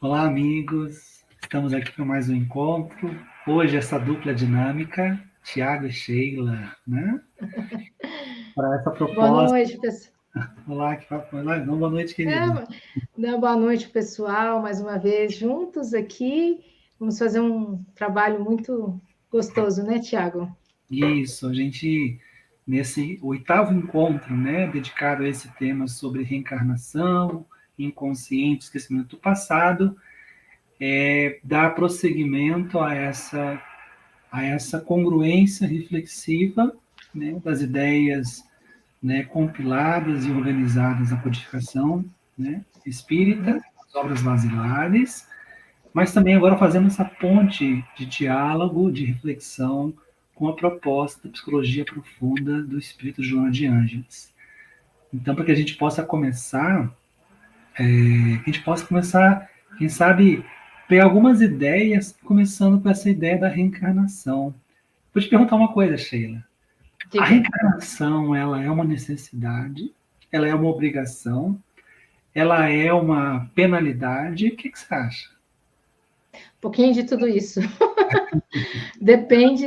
Olá, amigos. Estamos aqui para mais um encontro. Hoje, essa dupla dinâmica, Tiago e Sheila, né? Para essa Boa proposta. noite, pessoal. Olá, que papo. Olá, não, boa noite, querida. Boa noite, pessoal. Mais uma vez, juntos aqui. Vamos fazer um trabalho muito gostoso, né, Tiago? Isso, a gente, nesse oitavo encontro, né, dedicado a esse tema sobre reencarnação, inconsciente, esquecimento do passado, dá prosseguimento a essa congruência reflexiva, né, das ideias, né, compiladas e organizadas na codificação, né, espírita, as obras basilares, mas também agora fazendo essa ponte de diálogo, de reflexão com a proposta da psicologia profunda do espírito Joana de Ângeles. Então, para que a gente possa começar, quem sabe, pegar algumas ideias, começando com essa ideia da reencarnação. Vou te perguntar uma coisa, Sheila. A Diga. reencarnação, ela é uma necessidade, ela é uma obrigação, ela é uma penalidade. O que você acha? Um pouquinho de tudo isso. Depende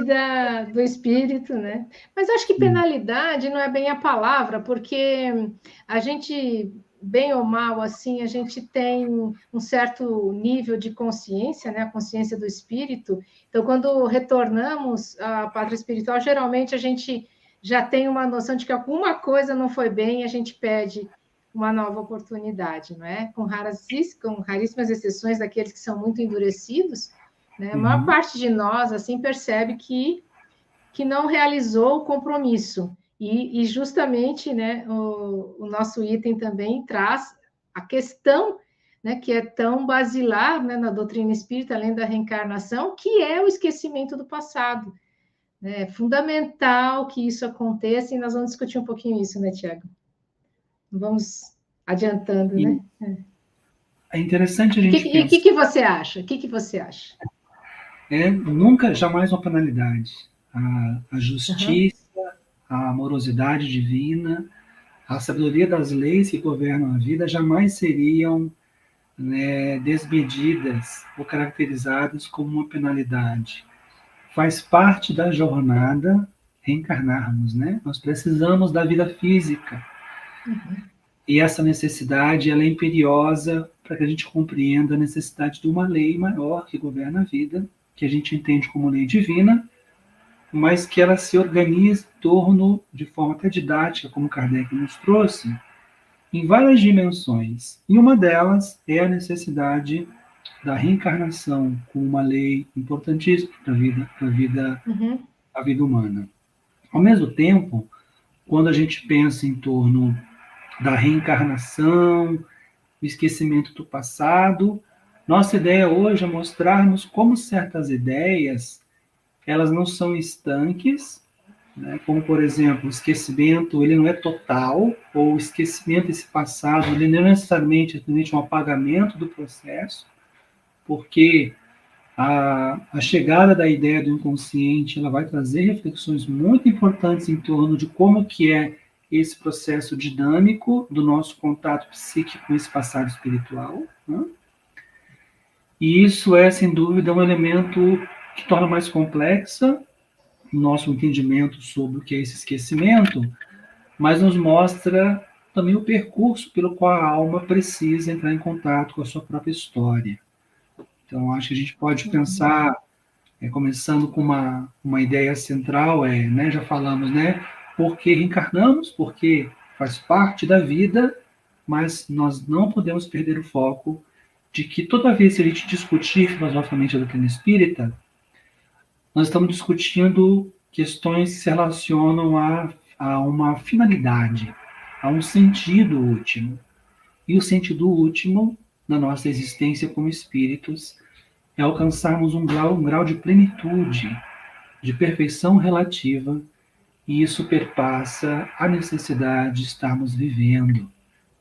do espírito, né? Mas acho que Sim. penalidade não é bem a palavra, porque a gente, bem ou mal, assim, a gente tem um certo nível de consciência, né? A consciência do espírito. Então, quando retornamos à pátria espiritual, geralmente a gente já tem uma noção de que alguma coisa não foi bem e a gente pede uma nova oportunidade, não é? Com raríssimas exceções daqueles que são muito endurecidos, né? A maior Uhum. parte de nós assim percebe que não realizou o compromisso. E justamente, né, o nosso item também traz a questão, né, que é tão basilar, né, na doutrina espírita, além da reencarnação, que é o esquecimento do passado. Né? É fundamental que isso aconteça e nós vamos discutir um pouquinho isso, né, Tiago? Vamos adiantando, E né? é interessante a E o que, gente pensar, que você acha? O que você acha? nunca, jamais uma penalidade. A Uhum. justiça, a amorosidade divina, a sabedoria das leis que governam a vida jamais seriam, né, desmedidas ou caracterizadas como uma penalidade. Faz parte da jornada reencarnarmos, né? Nós precisamos da vida física. Uhum. E essa necessidade, ela é imperiosa para que a gente compreenda a necessidade de uma lei maior que governa a vida, que a gente entende como lei divina, mas que ela se organiza em torno, de forma até didática, como Kardec nos trouxe, em várias dimensões. E uma delas é a necessidade da reencarnação, como uma lei importantíssima Uhum. para a vida humana. Ao mesmo tempo, quando a gente pensa em torno da reencarnação, o esquecimento do passado, nossa ideia hoje é mostrarmos como certas ideias, elas não são estanques, né? Como, por exemplo, o esquecimento, ele não é total, ou o esquecimento desse passado, ele não é necessariamente um apagamento do processo, porque a chegada da ideia do inconsciente, ela vai trazer reflexões muito importantes em torno de como que é esse processo dinâmico do nosso contato psíquico com esse passado espiritual, né? E isso é, sem dúvida, um elemento que torna mais complexa o nosso entendimento sobre o que é esse esquecimento, mas nos mostra também o percurso pelo qual a alma precisa entrar em contato com a sua própria história. Então, acho que a gente pode Uhum. pensar, começando com uma ideia central, né, já falamos, né, por que reencarnamos, porque faz parte da vida, mas nós não podemos perder o foco de que toda vez que a gente discutir filosoficamente a doutrina espírita, nós estamos discutindo questões que se relacionam a uma finalidade, a um sentido último. E o sentido último da nossa existência como espíritos é alcançarmos um grau de plenitude, de perfeição relativa, e isso perpassa a necessidade de estarmos vivendo,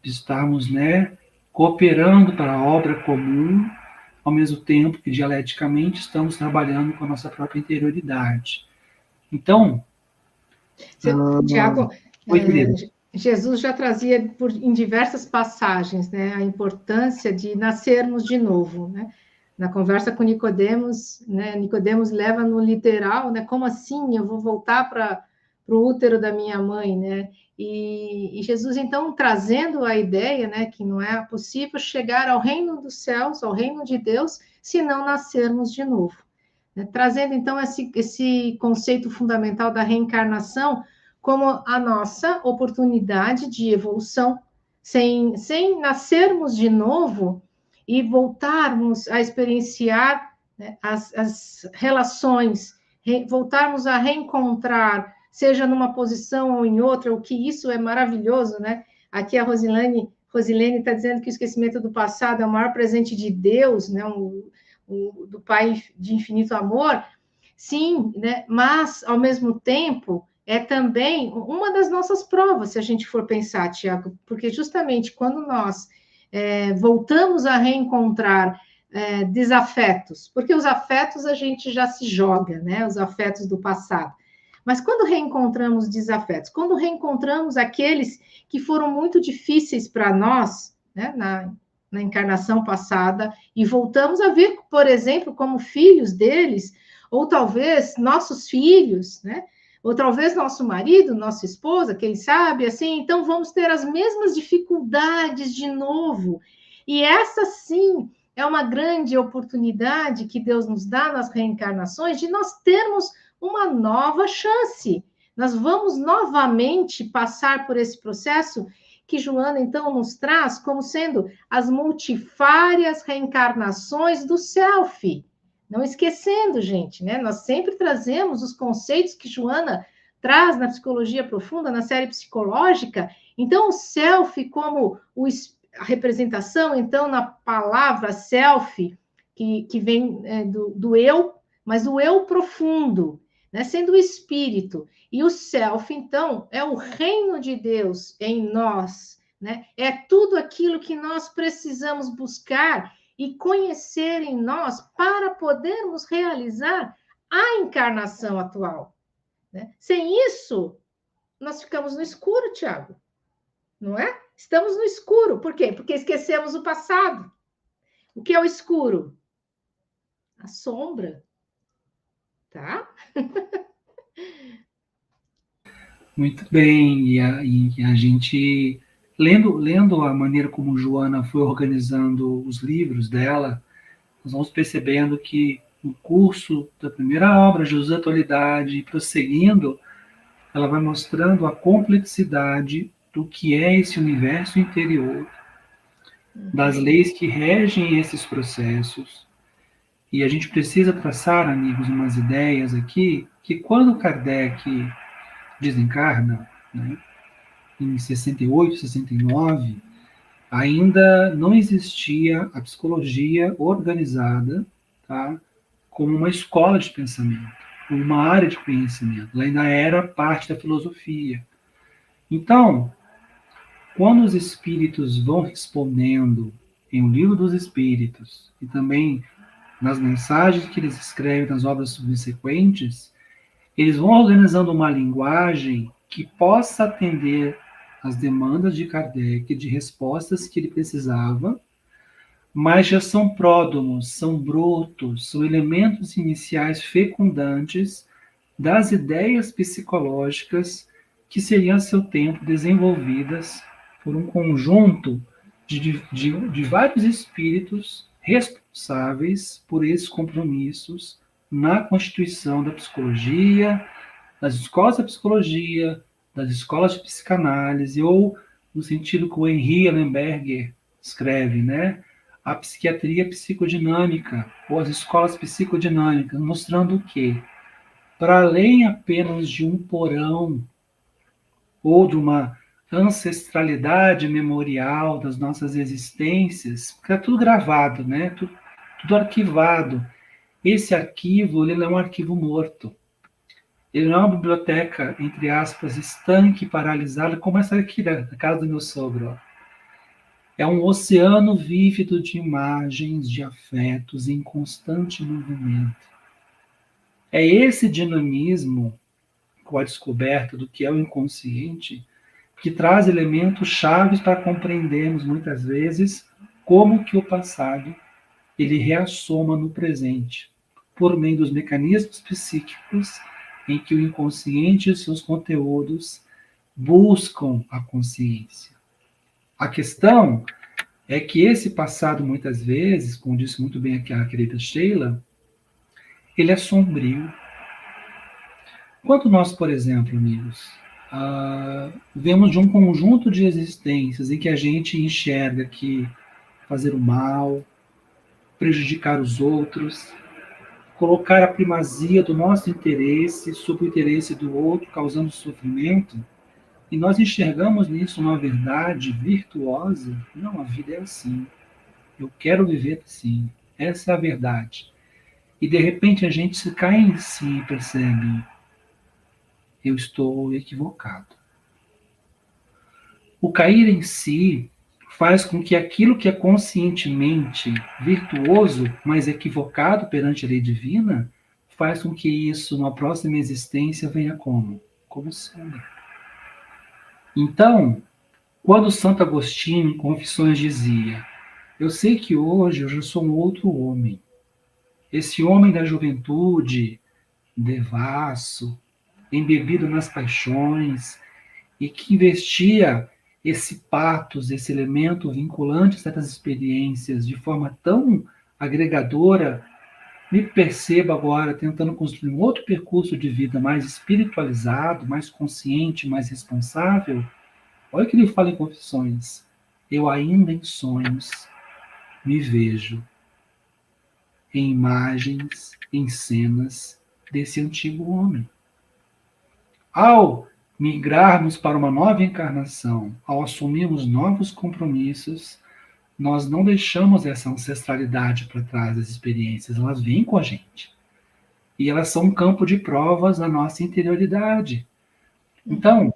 de estarmos, né, cooperando para a obra comum, ao mesmo tempo que dialeticamente estamos trabalhando com a nossa própria interioridade. Então, Tiago, oi, querida. Jesus já trazia em diversas passagens, né, a importância de nascermos de novo, né? Na conversa com Nicodemos, né, Nicodemos leva no literal, né? Como assim eu vou voltar para o útero da minha mãe, né? E Jesus então trazendo a ideia, né, que não é possível chegar ao reino dos céus, ao reino de Deus, se não nascermos de novo, né? Trazendo então esse conceito fundamental da reencarnação como a nossa oportunidade de evolução, sem nascermos de novo e voltarmos a experienciar, né, as relações, voltarmos a reencontrar, seja numa posição ou em outra, o que isso é maravilhoso, né? Aqui a Rosilene está dizendo que o esquecimento do passado é o maior presente de Deus, né? Do Pai de infinito amor. Sim, né? Mas, ao mesmo tempo, é também uma das nossas provas, se a gente for pensar, Tiago, porque justamente quando nós voltamos a reencontrar desafetos, porque os afetos a gente já se joga, né? Os afetos do passado. Mas quando reencontramos desafetos, quando reencontramos aqueles que foram muito difíceis para nós, né? Na encarnação passada, e voltamos a ver, por exemplo, como filhos deles, ou talvez nossos filhos, né? Ou talvez nosso marido, nossa esposa, quem sabe, assim, então vamos ter as mesmas dificuldades de novo. E essa, sim, é uma grande oportunidade que Deus nos dá nas reencarnações de nós termos uma nova chance. Nós vamos novamente passar por esse processo que Joana, então, nos traz como sendo as multifárias reencarnações do self. Não esquecendo, gente, né? Nós sempre trazemos os conceitos que Joana traz na psicologia profunda, na série psicológica. Então, o self como a representação, então, na palavra self, que vem do eu, mas o eu profundo, né? Sendo o espírito. E o self, então, é o reino de Deus em nós, né? É tudo aquilo que nós precisamos buscar e conhecer em nós para podermos realizar a encarnação atual, né? Sem isso, nós ficamos no escuro, Tiago, não é? Estamos no escuro. Por quê? Porque esquecemos o passado. O que é o escuro? A sombra, tá? Muito bem, e a gente, lendo a maneira como Joana foi organizando os livros dela, nós vamos percebendo que no curso da primeira obra, Jesus da Atualidade, prosseguindo, ela vai mostrando a complexidade do que é esse universo interior, das leis que regem esses processos. E a gente precisa traçar, amigos, umas ideias aqui, que quando Kardec desencarna, né, em 68, 69, ainda não existia a psicologia organizada, tá, como uma escola de pensamento, como uma área de conhecimento. Ela ainda era parte da filosofia. Então, quando os espíritos vão respondendo em O Livro dos Espíritos e também nas mensagens que eles escrevem nas obras subsequentes, eles vão organizando uma linguagem que possa atender às demandas de Kardec, de respostas que ele precisava, mas já são pródomos, são brotos, são elementos iniciais fecundantes das ideias psicológicas que seriam a seu tempo desenvolvidas por um conjunto de vários espíritos responsáveis por esses compromissos na constituição da psicologia, das escolas da psicologia, das escolas de psicanálise, ou no sentido que o Henri Ellenberger escreve, né? A psiquiatria psicodinâmica, ou as escolas psicodinâmicas, mostrando o quê? Para além apenas de um porão ou de uma ancestralidade memorial das nossas existências, porque é tudo gravado, né? Tudo arquivado. Esse arquivo, ele é um arquivo morto. Ele não é uma biblioteca, entre aspas, estanque, paralisada, como essa aqui da casa do meu sogro. Ó. É um oceano vívido de imagens, de afetos em constante movimento. É esse dinamismo com a descoberta do que é o inconsciente que traz elementos chaves para compreendermos muitas vezes como que o passado ele reassoma no presente, por meio dos mecanismos psíquicos em que o inconsciente e seus conteúdos buscam a consciência. A questão é que esse passado, muitas vezes, como disse muito bem aqui a querida Sheila, ele é sombrio. Quando nós, por exemplo, amigos, vemos de um conjunto de existências em que a gente enxerga que fazer o mal, prejudicar os outros, colocar a primazia do nosso interesse sobre o interesse do outro, causando sofrimento, e nós enxergamos nisso uma verdade virtuosa, não, a vida é assim. Eu quero viver assim. Essa é a verdade. E de repente a gente se cai em si e percebe, eu estou equivocado. O cair em si faz com que aquilo que é conscientemente virtuoso, mas equivocado perante a lei divina, faz com que isso, numa próxima existência, venha como? Como sombra. Então, quando Santo Agostinho, em Confissões, dizia: eu sei que hoje eu já sou um outro homem. Esse homem da juventude, devasso, embebido nas paixões, e que investia esse patos, esse elemento vinculante a certas experiências de forma tão agregadora, me percebo agora tentando construir um outro percurso de vida mais espiritualizado, mais consciente, mais responsável. Olha o que ele fala em Confissões. Eu ainda em sonhos me vejo em imagens, em cenas desse antigo homem. Ao migrarmos para uma nova encarnação, ao assumirmos novos compromissos, nós não deixamos essa ancestralidade para trás das experiências, elas vêm com a gente. E elas são um campo de provas da nossa interioridade. Então,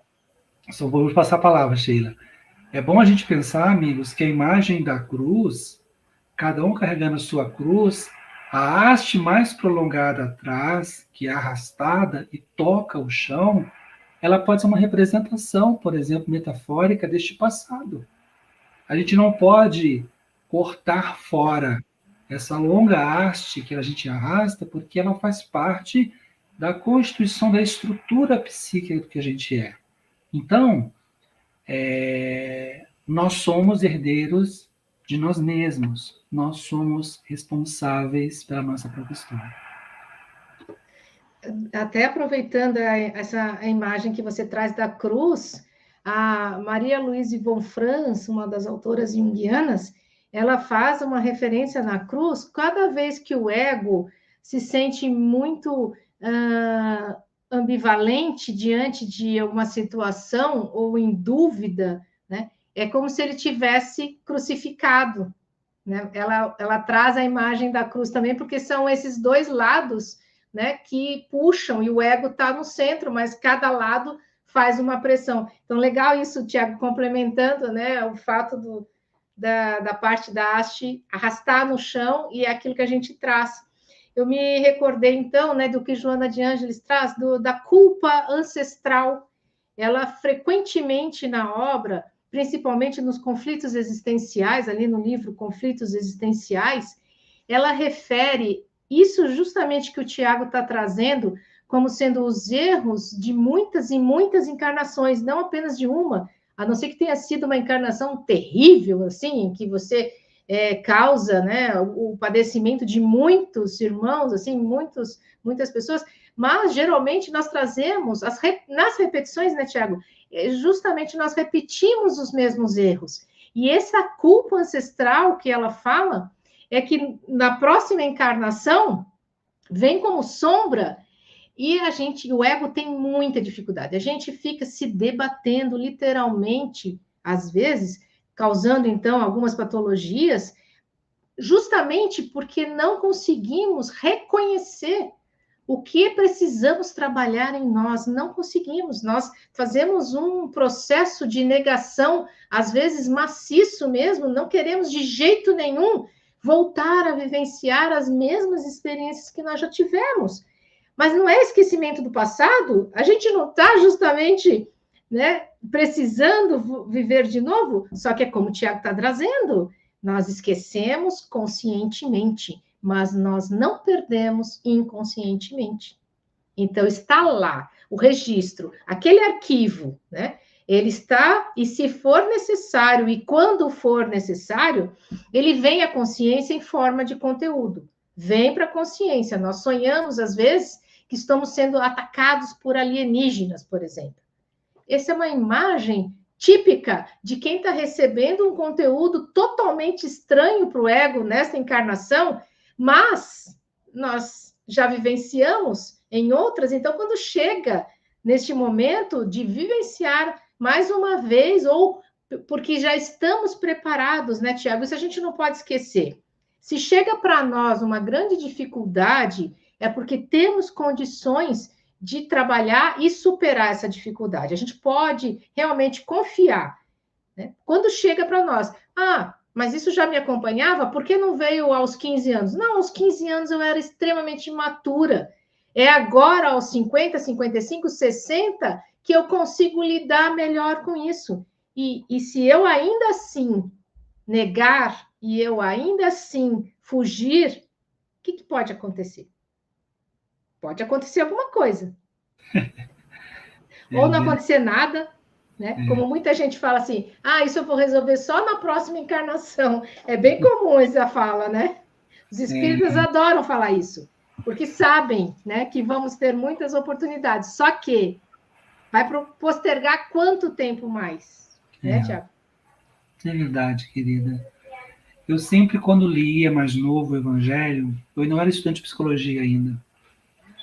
só vou passar a palavra, Sheila. É bom a gente pensar, amigos, que a imagem da cruz, cada um carregando a sua cruz, a haste mais prolongada atrás, que é arrastada e toca o chão, ela pode ser uma representação, por exemplo, metafórica deste passado. A gente não pode cortar fora essa longa haste que a gente arrasta, porque ela faz parte da constituição da estrutura psíquica do que a gente é. Então, nós somos herdeiros de nós mesmos. Nós somos responsáveis pela nossa própria história. Até aproveitando essa imagem que você traz da cruz, a Maria Louise von Franz, uma das autoras junguianas, ela faz uma referência na cruz cada vez que o ego se sente muito ambivalente diante de alguma situação ou em dúvida, né? É como se ele tivesse crucificado, né? Ela traz a imagem da cruz também, porque são esses dois lados, né, que puxam, e o ego está no centro, mas cada lado faz uma pressão. Então, legal isso, Tiago, complementando, né, o fato da parte da haste arrastar no chão, e é aquilo que a gente traz. Eu me recordei, então, né, do que Joana de Ângeles traz, da culpa ancestral. Ela frequentemente na obra, principalmente nos conflitos existenciais, ali no livro Conflitos Existenciais, ela refere isso justamente que o Tiago está trazendo como sendo os erros de muitas e muitas encarnações, não apenas de uma, a não ser que tenha sido uma encarnação terrível, assim, em que você causa, né, o padecimento de muitos irmãos, assim, muitas pessoas, mas geralmente nós trazemos, nas repetições, né, Tiago, justamente nós repetimos os mesmos erros. E essa culpa ancestral que ela fala é que na próxima encarnação vem como sombra e o ego tem muita dificuldade. A gente fica se debatendo literalmente, às vezes, causando então algumas patologias, justamente porque não conseguimos reconhecer o que precisamos trabalhar em nós. Não conseguimos. Nós fazemos um processo de negação, às vezes maciço mesmo, não queremos de jeito nenhum voltar a vivenciar as mesmas experiências que nós já tivemos. Mas não é esquecimento do passado? A gente não está justamente né, precisando viver de novo, só que é como o Tiago está trazendo, nós esquecemos conscientemente, mas nós não perdemos inconscientemente. Então, está lá o registro, aquele arquivo, né? Ele está, e se for necessário, e quando for necessário, ele vem à consciência em forma de conteúdo. Vem para a consciência. Nós sonhamos, às vezes, que estamos sendo atacados por alienígenas, por exemplo. Essa é uma imagem típica de quem está recebendo um conteúdo totalmente estranho para o ego nessa encarnação, mas nós já vivenciamos em outras, então quando chega neste momento de vivenciar mais uma vez, ou porque já estamos preparados, né, Tiago? Isso a gente não pode esquecer. Se chega para nós uma grande dificuldade, é porque temos condições de trabalhar e superar essa dificuldade. A gente pode realmente confiar, né? Quando chega para nós, mas isso já me acompanhava, por que não veio aos 15 anos? Não, aos 15 anos eu era extremamente imatura. É agora, aos 50, 55, 60, que eu consigo lidar melhor com isso. E se eu ainda assim negar, e eu ainda assim fugir, o que pode acontecer? Pode acontecer alguma coisa. Ou não acontecer nada, né? Como muita gente fala assim, isso eu vou resolver só na próxima encarnação. É bem comum essa fala, né? Os espíritas adoram falar isso, porque sabem, né, que vamos ter muitas oportunidades. Só que vai postergar quanto tempo mais, né, Tiago? É verdade, querida. Eu sempre, quando lia mais novo o Evangelho, eu não era estudante de psicologia ainda.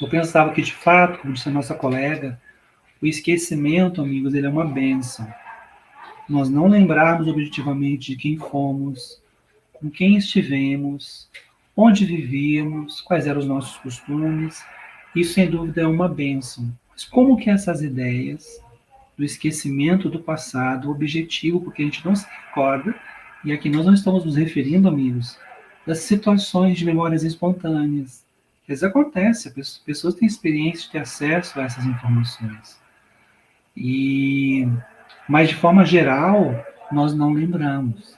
Eu pensava que, de fato, como disse a nossa colega, o esquecimento, amigos, ele é uma bênção. Nós não lembrarmos objetivamente de quem fomos, com quem estivemos, onde vivíamos, quais eram os nossos costumes, isso, sem dúvida, é uma bênção. Mas como que essas ideias do esquecimento do passado, objetivo, porque a gente não se recorda, e aqui nós não estamos nos referindo, amigos, das situações de memórias espontâneas. Isso acontece, as pessoas têm experiência de ter acesso a essas informações. Mas, de forma geral, nós não lembramos.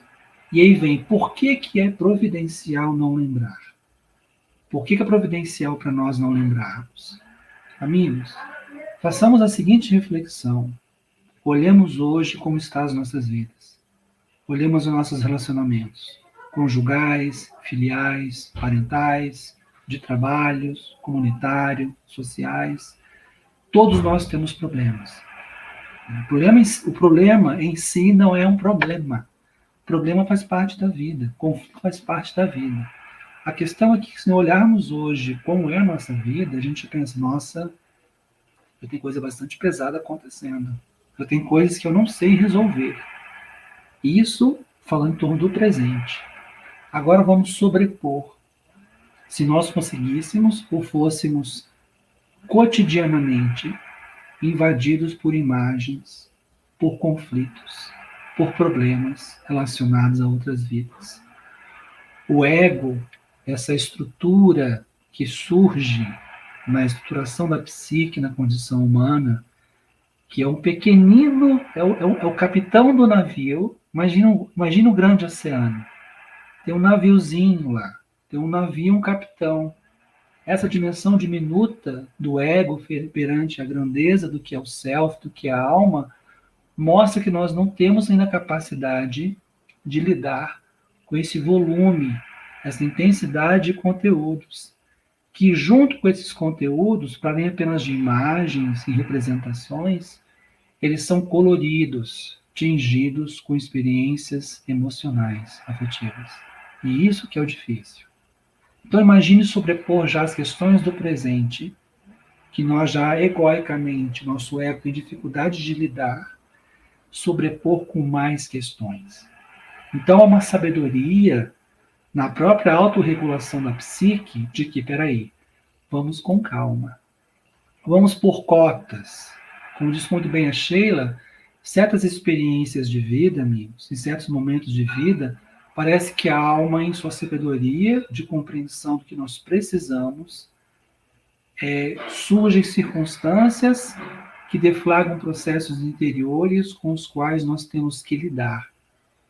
E aí vem, por que é providencial não lembrar? Por que é providencial para nós não lembrarmos? Amigos, façamos a seguinte reflexão. Olhemos hoje como estão as nossas vidas. Olhemos os nossos relacionamentos conjugais, filiais, parentais, de trabalhos, comunitário, sociais. Todos nós temos problemas. O problema em si não é um problema. O problema faz parte da vida. O conflito faz parte da vida. A questão é que, se olharmos hoje como é a nossa vida, a gente pensa, nossa, eu tenho coisa bastante pesada acontecendo. Eu tenho coisas que eu não sei resolver. Isso falando em torno do presente. Agora vamos sobrepor. Se nós conseguíssemos ou fôssemos cotidianamente invadidos por imagens, por conflitos, por problemas relacionados a outras vidas. O ego, essa estrutura que surge na estruturação da psique, na condição humana, que é um pequenino, é o capitão do navio. Imagina o grande oceano. Tem um naviozinho lá, tem um navio, um capitão. Essa dimensão diminuta do ego perante a grandeza do que é o self, do que é a alma, mostra que nós não temos ainda a capacidade de lidar com esse volume, essa intensidade de conteúdos, que junto com esses conteúdos, para além apenas de imagens e representações, eles são coloridos, tingidos com experiências emocionais, afetivas. E isso que é o difícil. Então imagine sobrepor já as questões do presente, que nós já egoicamente, nosso ego tem dificuldade de lidar, sobrepor com mais questões. Então há uma sabedoria na própria autorregulação da psique de que, peraí, vamos com calma. Vamos por cotas. Como disse muito bem a Sheila, certas experiências de vida, amigos, em certos momentos de vida, parece que a alma, em sua sabedoria de compreensão do que nós precisamos, surgem circunstâncias que deflagram processos interiores com os quais nós temos que lidar.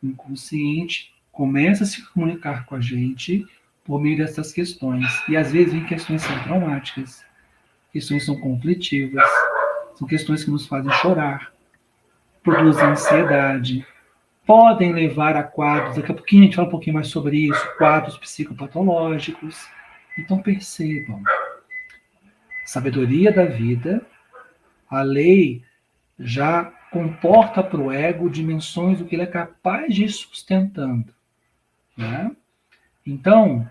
O inconsciente começa a se comunicar com a gente por meio dessas questões. E às vezes vem questões são traumáticas, questões são conflitivas, são questões que nos fazem chorar, produzem ansiedade, podem levar a quadros, daqui a pouquinho a gente fala um pouquinho mais sobre isso, quadros psicopatológicos. Então percebam, sabedoria da vida, a lei já comporta para o ego dimensões do que ele é capaz de ir sustentando. Né? Então,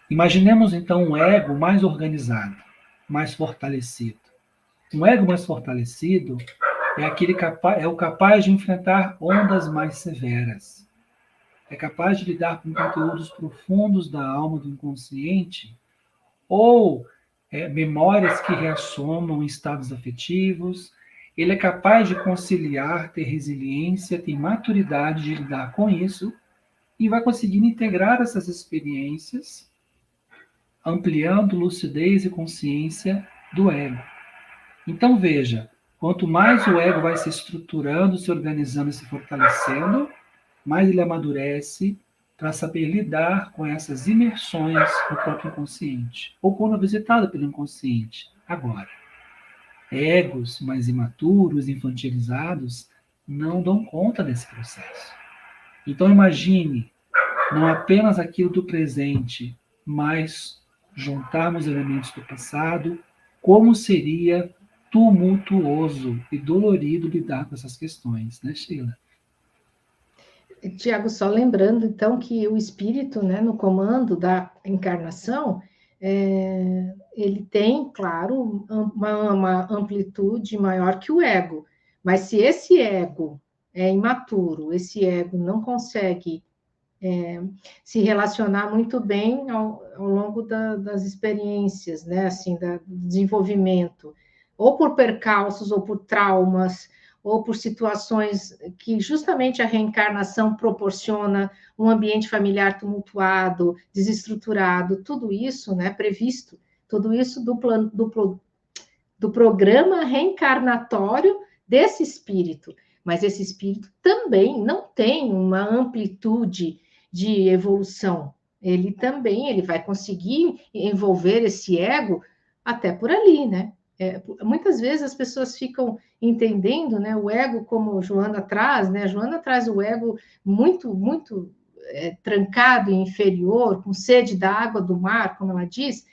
imaginemos então um ego mais organizado, mais fortalecido. Um ego mais fortalecido é aquele é o capaz de enfrentar ondas mais severas. É capaz de lidar com conteúdos profundos da alma do inconsciente ou memórias que reassomam em estados afetivos. Ele é capaz de conciliar, ter resiliência, ter maturidade de lidar com isso e vai conseguindo integrar essas experiências, ampliando lucidez e consciência do ego. Então, veja, quanto mais o ego vai se estruturando, se organizando e se fortalecendo, mais ele amadurece para saber lidar com essas imersões no próprio inconsciente, ou quando visitada pelo inconsciente. Agora, egos mais imaturos, infantilizados, não dão conta desse processo. Então, imagine, não apenas aquilo do presente, mas juntarmos elementos do passado, como seria tumultuoso e dolorido lidar com essas questões, né, Sheila? Tiago, só lembrando, então, que o espírito, né, no comando da encarnação, ele tem, claro, uma amplitude maior que o ego. Mas se esse ego é imaturo, esse ego não consegue se relacionar muito bem ao longo das experiências, né, assim, do desenvolvimento, ou por percalços, ou por traumas, ou por situações que justamente a reencarnação proporciona, um ambiente familiar tumultuado, desestruturado, tudo isso, né, previsto, tudo isso do programa reencarnatório desse espírito. Mas esse espírito também não tem uma amplitude de evolução. Ele vai conseguir envolver esse ego até por ali, né? Muitas vezes as pessoas ficam entendendo, né, o ego como Joana traz, né? Joana traz o ego muito trancado e inferior, com sede da água do mar, como ela diz,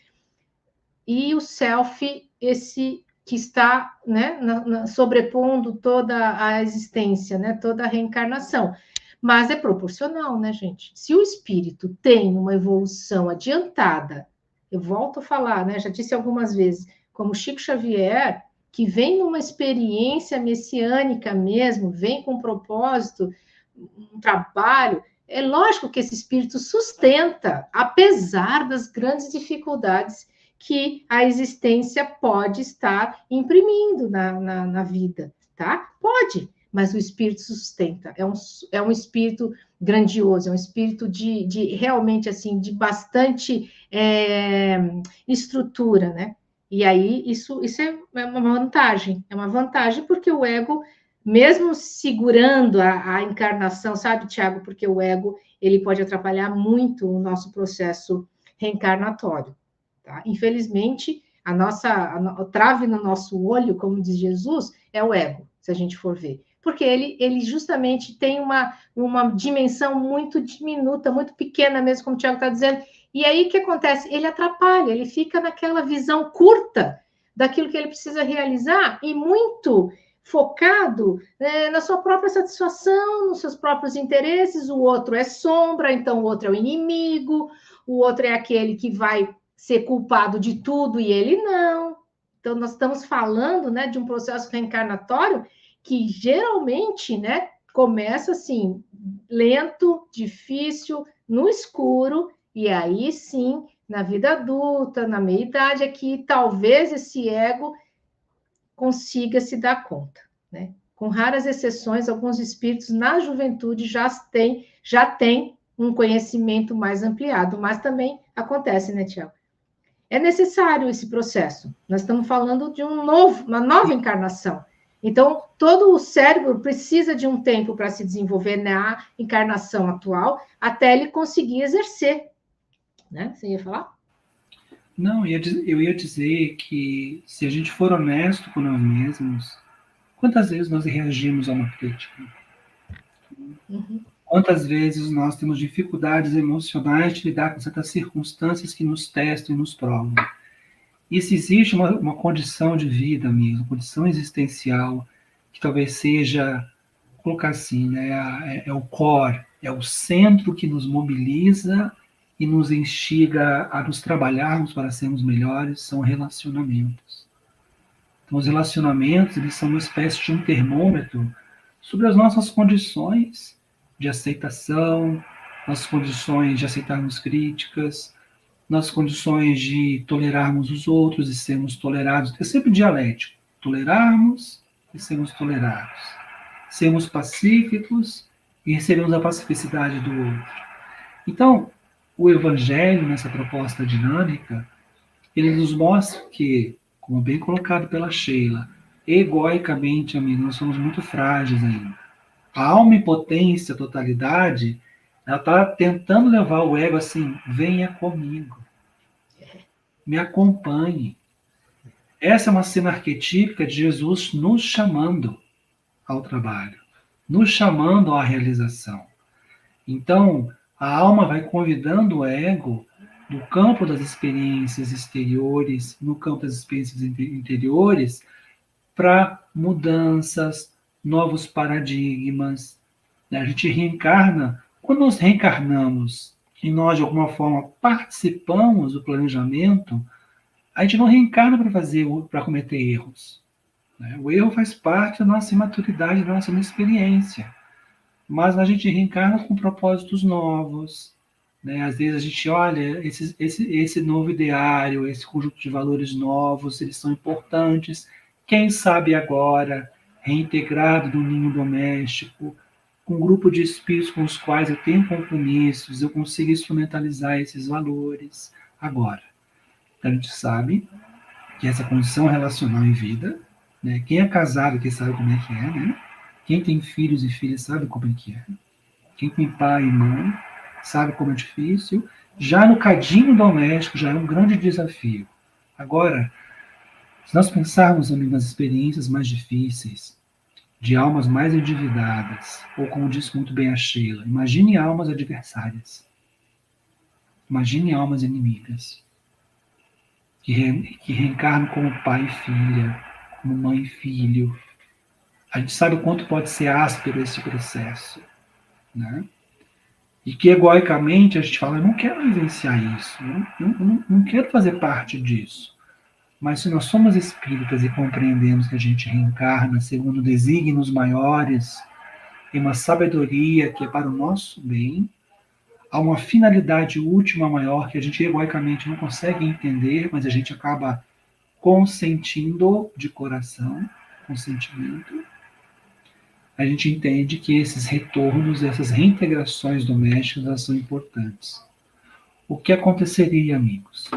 e o self, esse que está, né, sobrepondo toda a existência, né, toda a reencarnação. Mas é proporcional, né, gente? Se o espírito tem uma evolução adiantada, eu volto a falar, né, já disse algumas vezes, como Chico Xavier, que vem numa experiência messiânica mesmo, vem com um propósito, um trabalho, é lógico que esse espírito sustenta, apesar das grandes dificuldades que a existência pode estar imprimindo na vida, tá? Pode, mas o espírito sustenta. É um espírito grandioso, é um espírito de realmente, assim, de bastante estrutura, né? E aí, isso é uma vantagem porque o ego, mesmo segurando a encarnação, sabe, Tiago? Porque o ego, ele pode atrapalhar muito o nosso processo reencarnatório. Tá? Infelizmente, o trave no nosso olho, como diz Jesus, é o ego, se a gente for ver. Porque ele justamente tem uma dimensão muito diminuta, muito pequena mesmo, como o Tiago está dizendo. E aí, o que acontece? Ele atrapalha, ele fica naquela visão curta daquilo que ele precisa realizar e muito focado na sua própria satisfação, nos seus próprios interesses. O outro é sombra, então o outro é o inimigo, o outro é aquele que vai ser culpado de tudo e ele não. Então, nós estamos falando, né, de um processo reencarnatório que geralmente, né, começa assim, lento, difícil, no escuro, e aí sim, na vida adulta, na meia-idade, é que talvez esse ego consiga se dar conta, né? Com raras exceções, alguns espíritos na juventude já têm um conhecimento mais ampliado, mas também acontece, né, Tiago? é necessário esse processo. Nós estamos falando de uma nova encarnação. Então, todo o cérebro precisa de um tempo para se desenvolver na encarnação atual, até ele conseguir exercer. Né? Você ia falar? Não, eu ia dizer que se a gente for honesto com nós mesmos, quantas vezes nós reagimos a uma crítica? Uhum. Quantas vezes nós temos dificuldades emocionais de lidar com certas circunstâncias que nos testam e nos provam? E se existe uma condição de vida mesmo, uma condição existencial, que talvez seja, colocar assim, né, é o core, é o centro que nos mobiliza e nos instiga a nos trabalharmos para sermos melhores, são relacionamentos. Então, os relacionamentos, eles são uma espécie de um termômetro sobre as nossas condições de aceitação, nossas condições de aceitarmos críticas, nossas condições de tolerarmos os outros e sermos tolerados. É sempre dialético. Tolerarmos e sermos tolerados. Sermos pacíficos e recebermos a pacificidade do outro. Então, o Evangelho, nessa proposta dinâmica, ele nos mostra que, como bem colocado pela Sheila, egoicamente, amigos, nós somos muito frágeis ainda. A alma em potência, a totalidade, ela está tentando levar o ego assim, venha comigo, me acompanhe. Essa é uma cena arquetípica de Jesus nos chamando ao trabalho, nos chamando à realização. Então, a alma vai convidando o ego no campo das experiências exteriores, no campo das experiências interiores, para mudanças, novos paradigmas. A gente reencarna. Quando nós reencarnamos e nós, de alguma forma, participamos do planejamento, a gente não reencarna para cometer erros. O erro faz parte da nossa imaturidade, da nossa inexperiência. Mas a gente reencarna com propósitos novos. Às vezes a gente olha esse novo ideário, esse conjunto de valores novos, eles são importantes. Quem sabe agora, reintegrado no ninho doméstico, com um grupo de espíritos com os quais eu tenho compromissos, eu consigo instrumentalizar esses valores agora. Então, a gente sabe que essa condição relacional em vida, quem é casado que sabe como é que é, quem tem filhos e filhas sabe como é que é, quem tem pai e mãe sabe como é difícil, já no cadinho doméstico já é um grande desafio. Agora, se nós pensarmos nas experiências mais difíceis, de almas mais endividadas, ou como disse muito bem a Sheila, imagine almas adversárias, imagine almas inimigas, que reencarnam como pai e filha, como mãe e filho. A gente sabe o quanto pode ser áspero esse processo, né? E que egoicamente a gente fala, eu não quero vivenciar isso, não quero fazer parte disso. Mas se nós somos espíritas e compreendemos que a gente reencarna segundo desígnios maiores, em uma sabedoria que é para o nosso bem, há uma finalidade última maior que a gente egoicamente não consegue entender, mas a gente acaba consentindo de coração, consentimento, a gente entende que esses retornos, essas reintegrações domésticas, elas são importantes. O que aconteceria, amigos,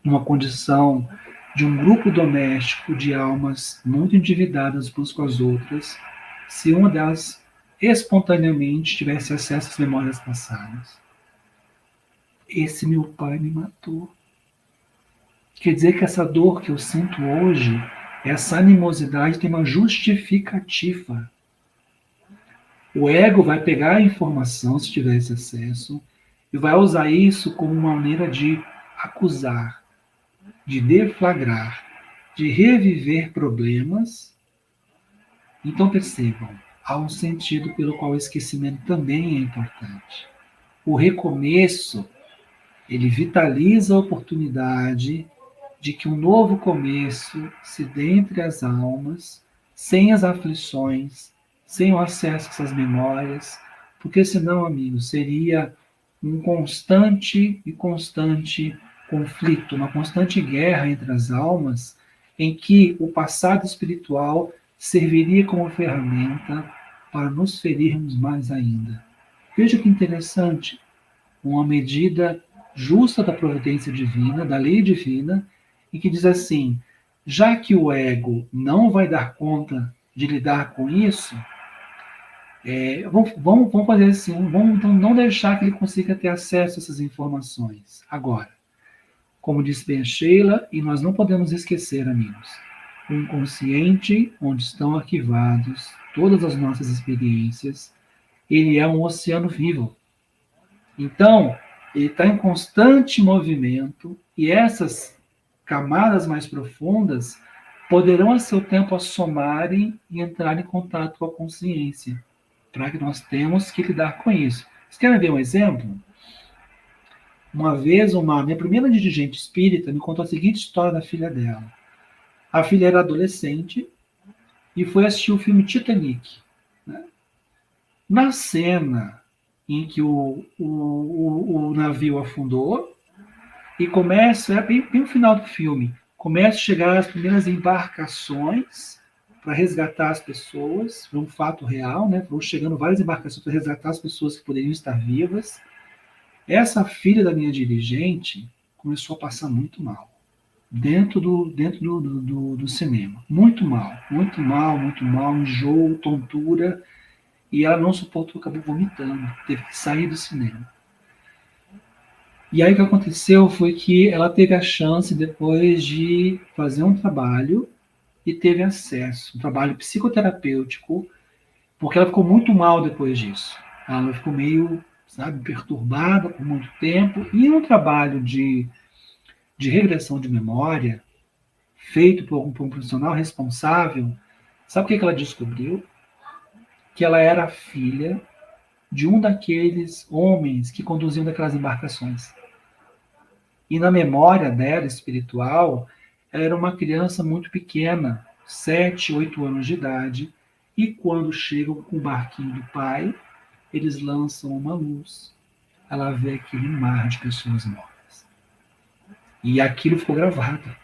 numa condição de um grupo doméstico de almas muito endividadas umas com as outras, se uma delas espontaneamente tivesse acesso às memórias passadas? Esse meu pai me matou. Quer dizer que essa dor que eu sinto hoje, essa animosidade tem uma justificativa. O ego vai pegar a informação, se tiver esse acesso, e vai usar isso como uma maneira de acusar, de deflagrar, de reviver problemas. Então percebam, há um sentido pelo qual o esquecimento também é importante. O recomeço, ele vitaliza a oportunidade de que um novo começo se dê entre as almas, sem as aflições, sem o acesso a essas memórias, porque senão, amigos, seria um constante conflito, uma constante guerra entre as almas, em que o passado espiritual serviria como ferramenta para nos ferirmos mais ainda. Veja que interessante, uma medida justa da providência divina, da lei divina, e que diz assim: já que o ego não vai dar conta de lidar com isso, vamos fazer assim, vamos então não deixar que ele consiga ter acesso a essas informações. Agora, como disse bem a Sheila, e nós não podemos esquecer, amigos, o inconsciente, onde estão arquivados todas as nossas experiências, ele é um oceano vivo. Então, ele está em constante movimento e essas camadas mais profundas poderão, a seu tempo, assomarem e entrar em contato com a consciência, para que nós temos que lidar com isso. Vocês querem ver um exemplo? Uma vez, minha primeira dirigente espírita me contou a seguinte história da filha dela. A filha era adolescente e foi assistir o filme Titanic. Né? Na cena em que o navio afundou, e começa, bem no final do filme, começa a chegar as primeiras embarcações para resgatar as pessoas, foi um fato real, né? Foram chegando várias embarcações para resgatar as pessoas que poderiam estar vivas. Essa filha da minha dirigente começou a passar muito mal dentro do cinema. Muito mal, muito mal, muito mal, enjoo, tontura, e ela não suportou, acabou vomitando, teve que sair do cinema. E aí o que aconteceu foi que ela teve a chance depois de fazer um trabalho e teve acesso, um trabalho psicoterapêutico, porque ela ficou muito mal depois disso. Ela ficou meio, sabe, perturbada por muito tempo, e um trabalho de regressão de memória, feito por um profissional responsável, sabe o que ela descobriu? Que ela era filha de um daqueles homens que conduziam daquelas embarcações. E na memória dela, espiritual, ela era uma criança muito pequena, 7, 8 anos de idade, e quando chegam com o barquinho do pai, eles lançam uma luz. Ela vê aquele mar de pessoas mortas. E aquilo ficou gravado.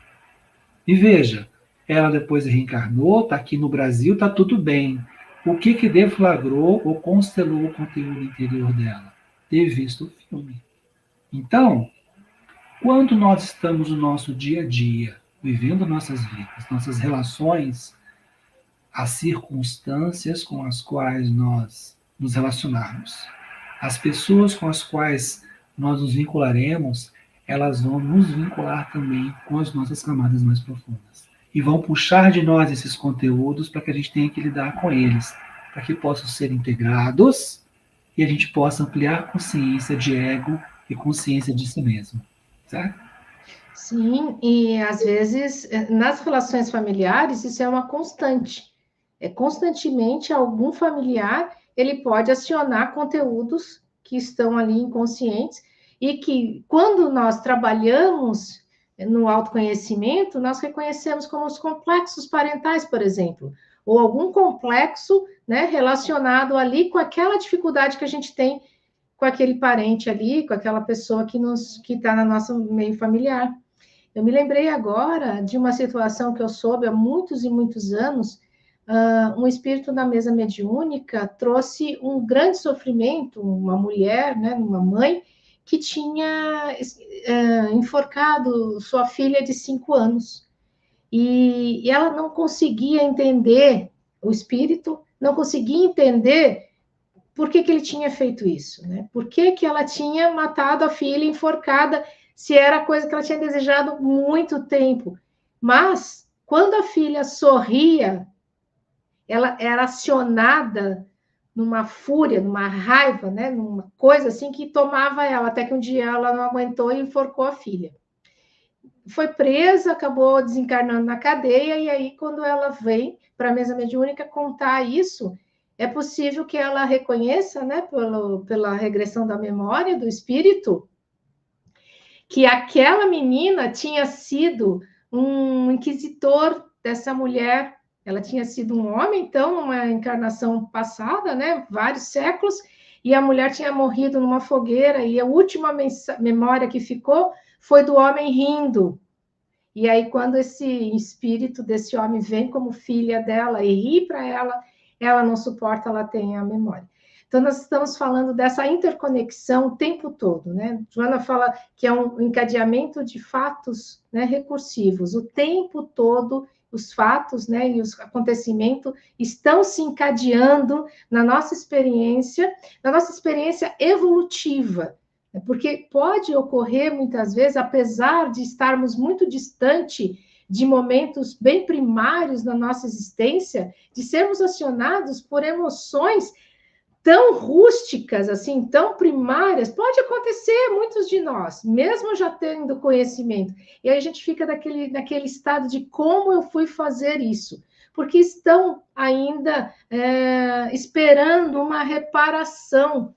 E veja, ela depois reencarnou, está aqui no Brasil, está tudo bem. O que deflagrou ou constelou o conteúdo interior dela? Ter visto o filme. Então, quando nós estamos no nosso dia a dia, vivendo nossas vidas, nossas relações, as circunstâncias com as quais nós nos relacionarmos, as pessoas com as quais nós nos vincularemos, elas vão nos vincular também com as nossas camadas mais profundas. E vão puxar de nós esses conteúdos para que a gente tenha que lidar com eles, para que possam ser integrados e a gente possa ampliar consciência de ego e consciência de si mesmo. Certo? Sim, e às vezes nas relações familiares isso é uma constante. Constantemente algum familiar ele pode acionar conteúdos que estão ali inconscientes e que quando nós trabalhamos no autoconhecimento, nós reconhecemos como os complexos parentais, por exemplo, ou algum complexo, né, relacionado ali com aquela dificuldade que a gente tem com aquele parente ali, com aquela pessoa que está no nosso meio familiar. Eu me lembrei agora de uma situação que eu soube há muitos e muitos anos. Um espírito na mesa mediúnica trouxe um grande sofrimento, uma mulher, né, uma mãe, que tinha enforcado sua filha de 5 anos. E ela não conseguia entender, o espírito não conseguia entender por que ele tinha feito isso, né? Por que ela tinha matado a filha enforcada, se era coisa que ela tinha desejado muito tempo. Mas, quando a filha sorria, ela era acionada numa fúria, numa raiva, né? Numa coisa assim que tomava ela, até que um dia ela não aguentou e enforcou a filha. Foi presa, acabou desencarnando na cadeia, e aí, quando ela vem para a mesa mediúnica contar isso, é possível que ela reconheça, né, pela regressão da memória do espírito, que aquela menina tinha sido um inquisitor dessa mulher. Ela tinha sido um homem, então, numa encarnação passada, né, vários séculos, e a mulher tinha morrido numa fogueira, e a última memória que ficou foi do homem rindo. E aí, quando esse espírito desse homem vem como filha dela e ri para ela, ela não suporta, ela tem a memória. Então, nós estamos falando dessa interconexão o tempo todo, né? Joana fala que é um encadeamento de fatos, né, recursivos. O tempo todo, os fatos, né, e os acontecimentos estão se encadeando na nossa experiência evolutiva. Porque pode ocorrer, muitas vezes, apesar de estarmos muito distante de momentos bem primários na nossa existência, de sermos acionados por emoções tão rústicas, assim, tão primárias, pode acontecer, muitos de nós, mesmo já tendo conhecimento. E aí a gente fica naquele estado de como eu fui fazer isso, porque estão ainda esperando uma reparação.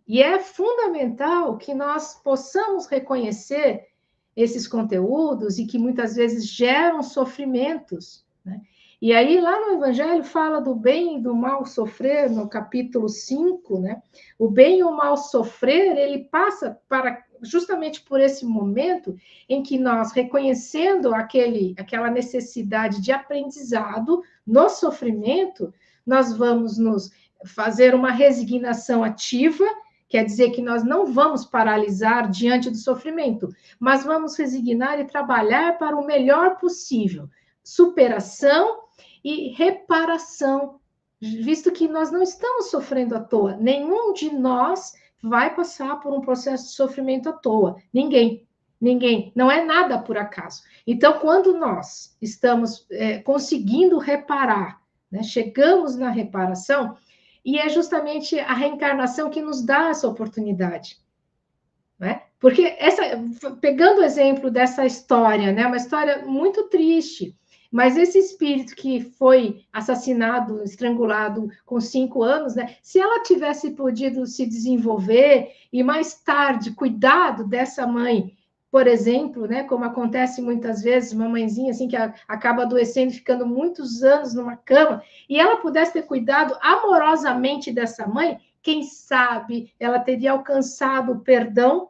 E é fundamental que nós possamos reconhecer esses conteúdos e que muitas vezes geram sofrimentos, né? E aí, lá no Evangelho, fala do bem e do mal sofrer, no capítulo 5, né? O bem e o mal sofrer, ele passa justamente por esse momento em que nós, reconhecendo aquela necessidade de aprendizado no sofrimento, nós vamos nos fazer uma resignação ativa. Quer dizer que nós não vamos paralisar diante do sofrimento, mas vamos resignar e trabalhar para o melhor possível. Superação e reparação, visto que nós não estamos sofrendo à toa. Nenhum de nós vai passar por um processo de sofrimento à toa. Ninguém. Não é nada por acaso. Então, quando nós estamos conseguindo reparar, né, chegamos na reparação, e é justamente a reencarnação que nos dá essa oportunidade, né? Porque pegando o exemplo dessa história, né, uma história muito triste, mas esse espírito que foi assassinado, estrangulado com 5 anos, né, se ela tivesse podido se desenvolver e mais tarde cuidado dessa mãe, por exemplo, né, como acontece muitas vezes, uma mãezinha assim que acaba adoecendo, ficando muitos anos numa cama, e ela pudesse ter cuidado amorosamente dessa mãe, quem sabe ela teria alcançado o perdão,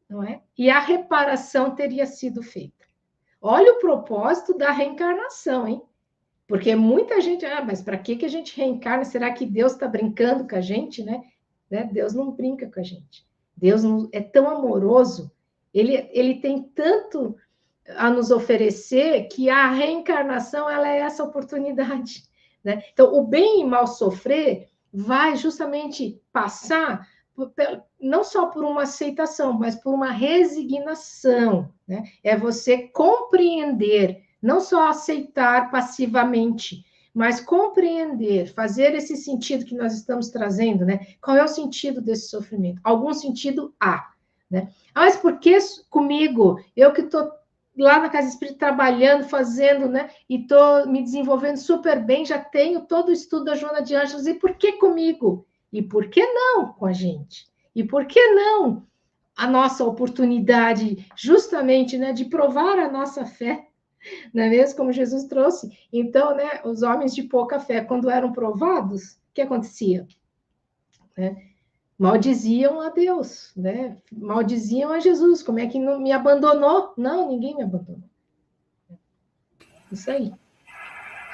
não é? E a reparação teria sido feita. Olha o propósito da reencarnação, hein? Porque muita gente, mas para que a gente reencarna? Será que Deus está brincando com a gente, né? Deus não brinca com a gente. Deus é tão amoroso, ele tem tanto a nos oferecer que a reencarnação ela é essa oportunidade, né? Então, o bem e mal sofrer vai justamente passar não só por uma aceitação, mas por uma resignação, né? É você compreender, não só aceitar passivamente, mas compreender, fazer esse sentido que nós estamos trazendo, né? Qual é o sentido desse sofrimento? Algum sentido há, né? Mas por que comigo? Eu que estou lá na Casa Espírita trabalhando, fazendo, né? E estou me desenvolvendo super bem, já tenho todo o estudo da Joana de Ângeles, e por que comigo? E por que não com a gente? E por que não a nossa oportunidade, justamente, né, de provar a nossa fé, não é mesmo? Como Jesus trouxe. Então, né, os homens de pouca fé, quando eram provados, o que acontecia? Né? Maldiziam a Deus, né? Maldiziam a Jesus. Como é que não me abandonou? Não, ninguém me abandonou. Isso aí.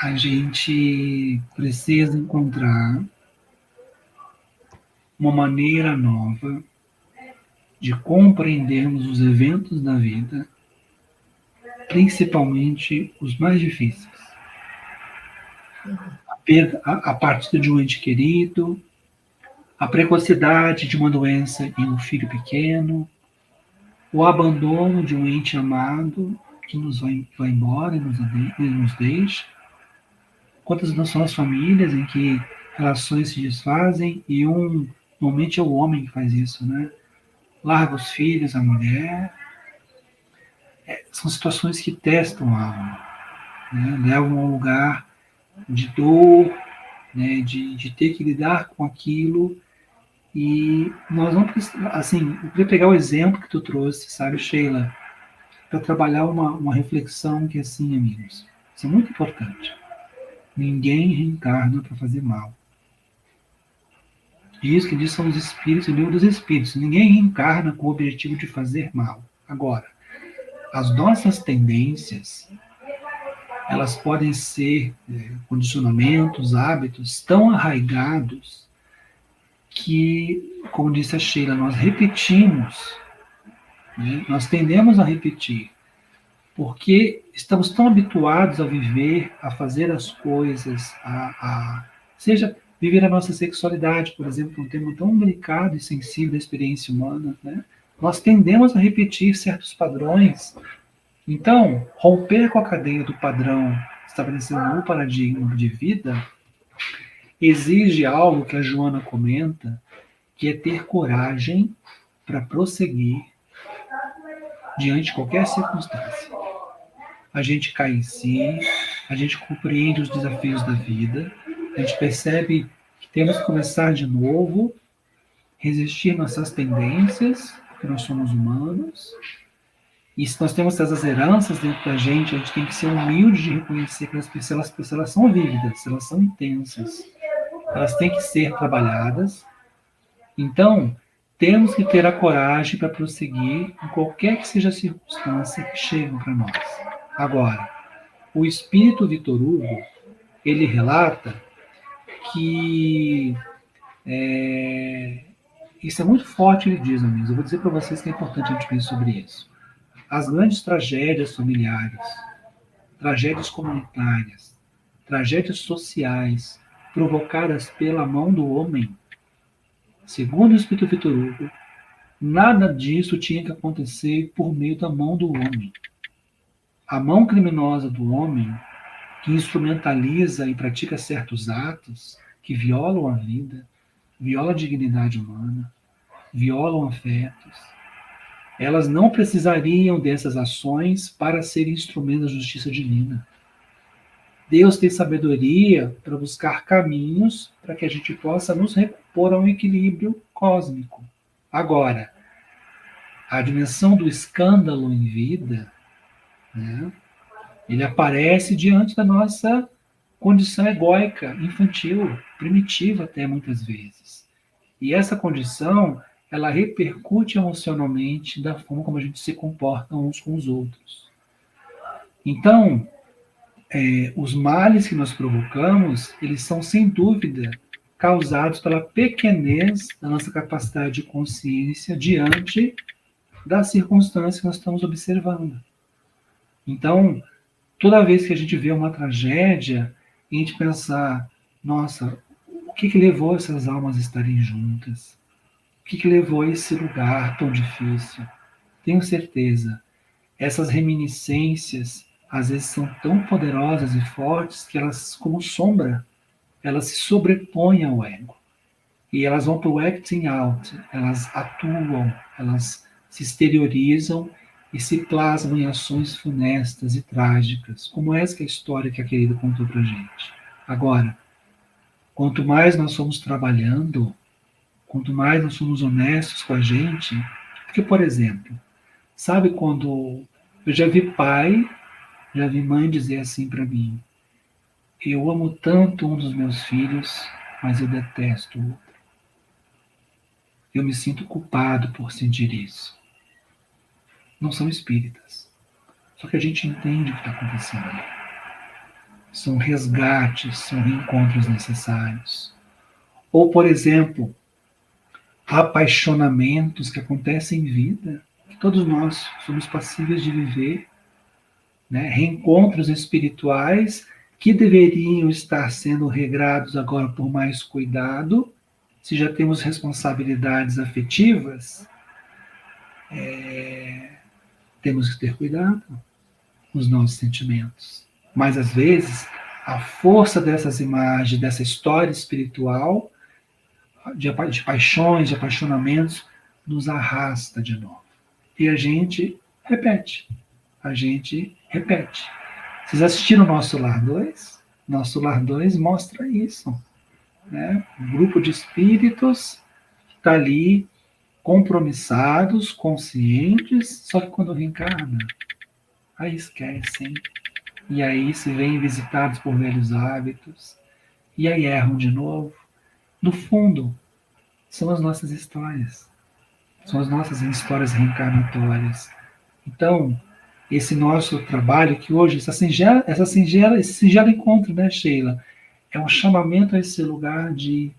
A gente precisa encontrar uma maneira nova de compreendermos os eventos da vida, principalmente os mais difíceis. A partida de um ente querido, a precocidade de uma doença em um filho pequeno, o abandono de um ente amado que nos vai embora e nos deixa. Quantas não são as famílias em que relações se desfazem e normalmente é o homem que faz isso, né? Larga os filhos, a mulher. São situações que testam a alma, né? Levam a um lugar de dor, né? De ter que lidar com aquilo. E nós não precisamos, assim, eu queria pegar o exemplo que tu trouxe, sabe, Sheila, para trabalhar uma reflexão que é assim, amigos, isso é muito importante. Ninguém reencarna para fazer mal. E isso que diz são os espíritos, o livro dos espíritos. Ninguém reencarna com o objetivo de fazer mal. Agora, as nossas tendências, elas podem ser condicionamentos, hábitos tão arraigados que, como disse a Sheila, nós repetimos, né? Nós tendemos a repetir, porque estamos tão habituados a viver, a fazer as coisas, seja viver a nossa sexualidade, por exemplo, um tema tão delicado e sensível da experiência humana, né? Nós tendemos a repetir certos padrões. Então, romper com a cadeia do padrão estabelecendo um paradigma de vida exige algo que a Joana comenta, que é ter coragem para prosseguir diante de qualquer circunstância. A gente cai em si, a gente compreende os desafios da vida, a gente percebe que temos que começar de novo, resistir nossas tendências, porque nós somos humanos. E se nós temos essas heranças dentro da gente, a gente tem que ser humilde de reconhecer que elas são vívidas, elas são intensas, elas têm que ser trabalhadas. Então, temos que ter a coragem para prosseguir em qualquer que seja a circunstância que chegue para nós. Agora, o espírito Vitor Hugo, ele relata que isso é muito forte, ele diz, amigos. Eu vou dizer para vocês que é importante a gente pensar sobre isso. As grandes tragédias familiares, tragédias comunitárias, tragédias sociais provocadas pela mão do homem, segundo o espírito Vitor Hugo, nada disso tinha que acontecer por meio da mão do homem. A mão criminosa do homem, que instrumentaliza e pratica certos atos que violam a vida, violam a dignidade humana, violam afetos, elas não precisariam dessas ações para serem instrumentos da justiça divina. Deus tem sabedoria para buscar caminhos para que a gente possa nos repor a um equilíbrio cósmico. Agora, a dimensão do escândalo em vida, né, ele aparece diante da nossa condição egóica, infantil, primitiva até muitas vezes. E essa condição, ela repercute emocionalmente da forma como a gente se comporta uns com os outros. Então, os males que nós provocamos, eles são, sem dúvida, causados pela pequenez da nossa capacidade de consciência diante das circunstâncias que nós estamos observando. Então, toda vez que a gente vê uma tragédia, a gente pensar, nossa, o que levou essas almas a estarem juntas? O que levou a esse lugar tão difícil? Tenho certeza, essas reminiscências, às vezes são tão poderosas e fortes que elas, como sombra, elas se sobrepõem ao ego. E elas vão para o acting out, elas atuam, elas se exteriorizam e se plasmam em ações funestas e trágicas, como essa que é a história que a querida contou para a gente. Agora, quanto mais nós somos trabalhando, quanto mais nós somos honestos com a gente, porque, por exemplo, sabe quando eu já vi pai, já vi mãe dizer assim para mim, eu amo tanto um dos meus filhos, mas eu detesto o outro. Eu me sinto culpado por sentir isso. Não são espíritas. Só que a gente entende o que está acontecendo. São resgates, são reencontros necessários. Ou, por exemplo, apaixonamentos que acontecem em vida, que todos nós somos passíveis de viver, né? Reencontros espirituais que deveriam estar sendo regrados agora por mais cuidado, se já temos responsabilidades afetivas, temos que ter cuidado com os nossos sentimentos. Mas, às vezes, a força dessas imagens, dessa história espiritual, de paixões, de apaixonamentos, nos arrasta de novo. E a gente repete. Vocês assistiram Nosso Lar 2? Nosso Lar 2 mostra isso. Né? Um grupo de espíritos que está ali, compromissados, conscientes, só que quando reencarna, aí esquecem. E aí se veem visitados por velhos hábitos. E aí erram de novo. No fundo, são as nossas histórias. São as nossas histórias reencarnatórias. Então, esse nosso trabalho que hoje, esse singelo encontro, né, Sheila? É um chamamento a esse lugar de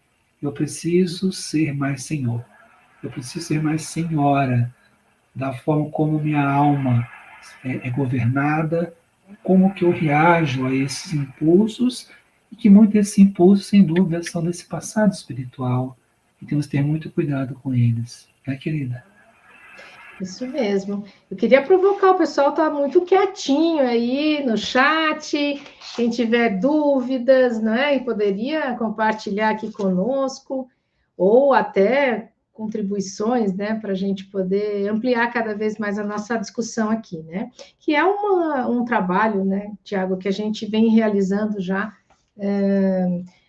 Eu preciso ser mais senhor. Eu preciso ser mais senhora da forma como minha alma é governada, como que eu reajo a esses impulsos, e que muitos desses impulsos, sem dúvida, são desse passado espiritual, e temos que ter muito cuidado com eles. Né, querida? Isso mesmo. Eu queria provocar, o pessoal está muito quietinho aí no chat. Quem tiver dúvidas, né, e poderia compartilhar aqui conosco, ou até contribuições, né, para a gente poder ampliar cada vez mais a nossa discussão aqui, né? Que é um trabalho, né, Tiago, que a gente vem realizando já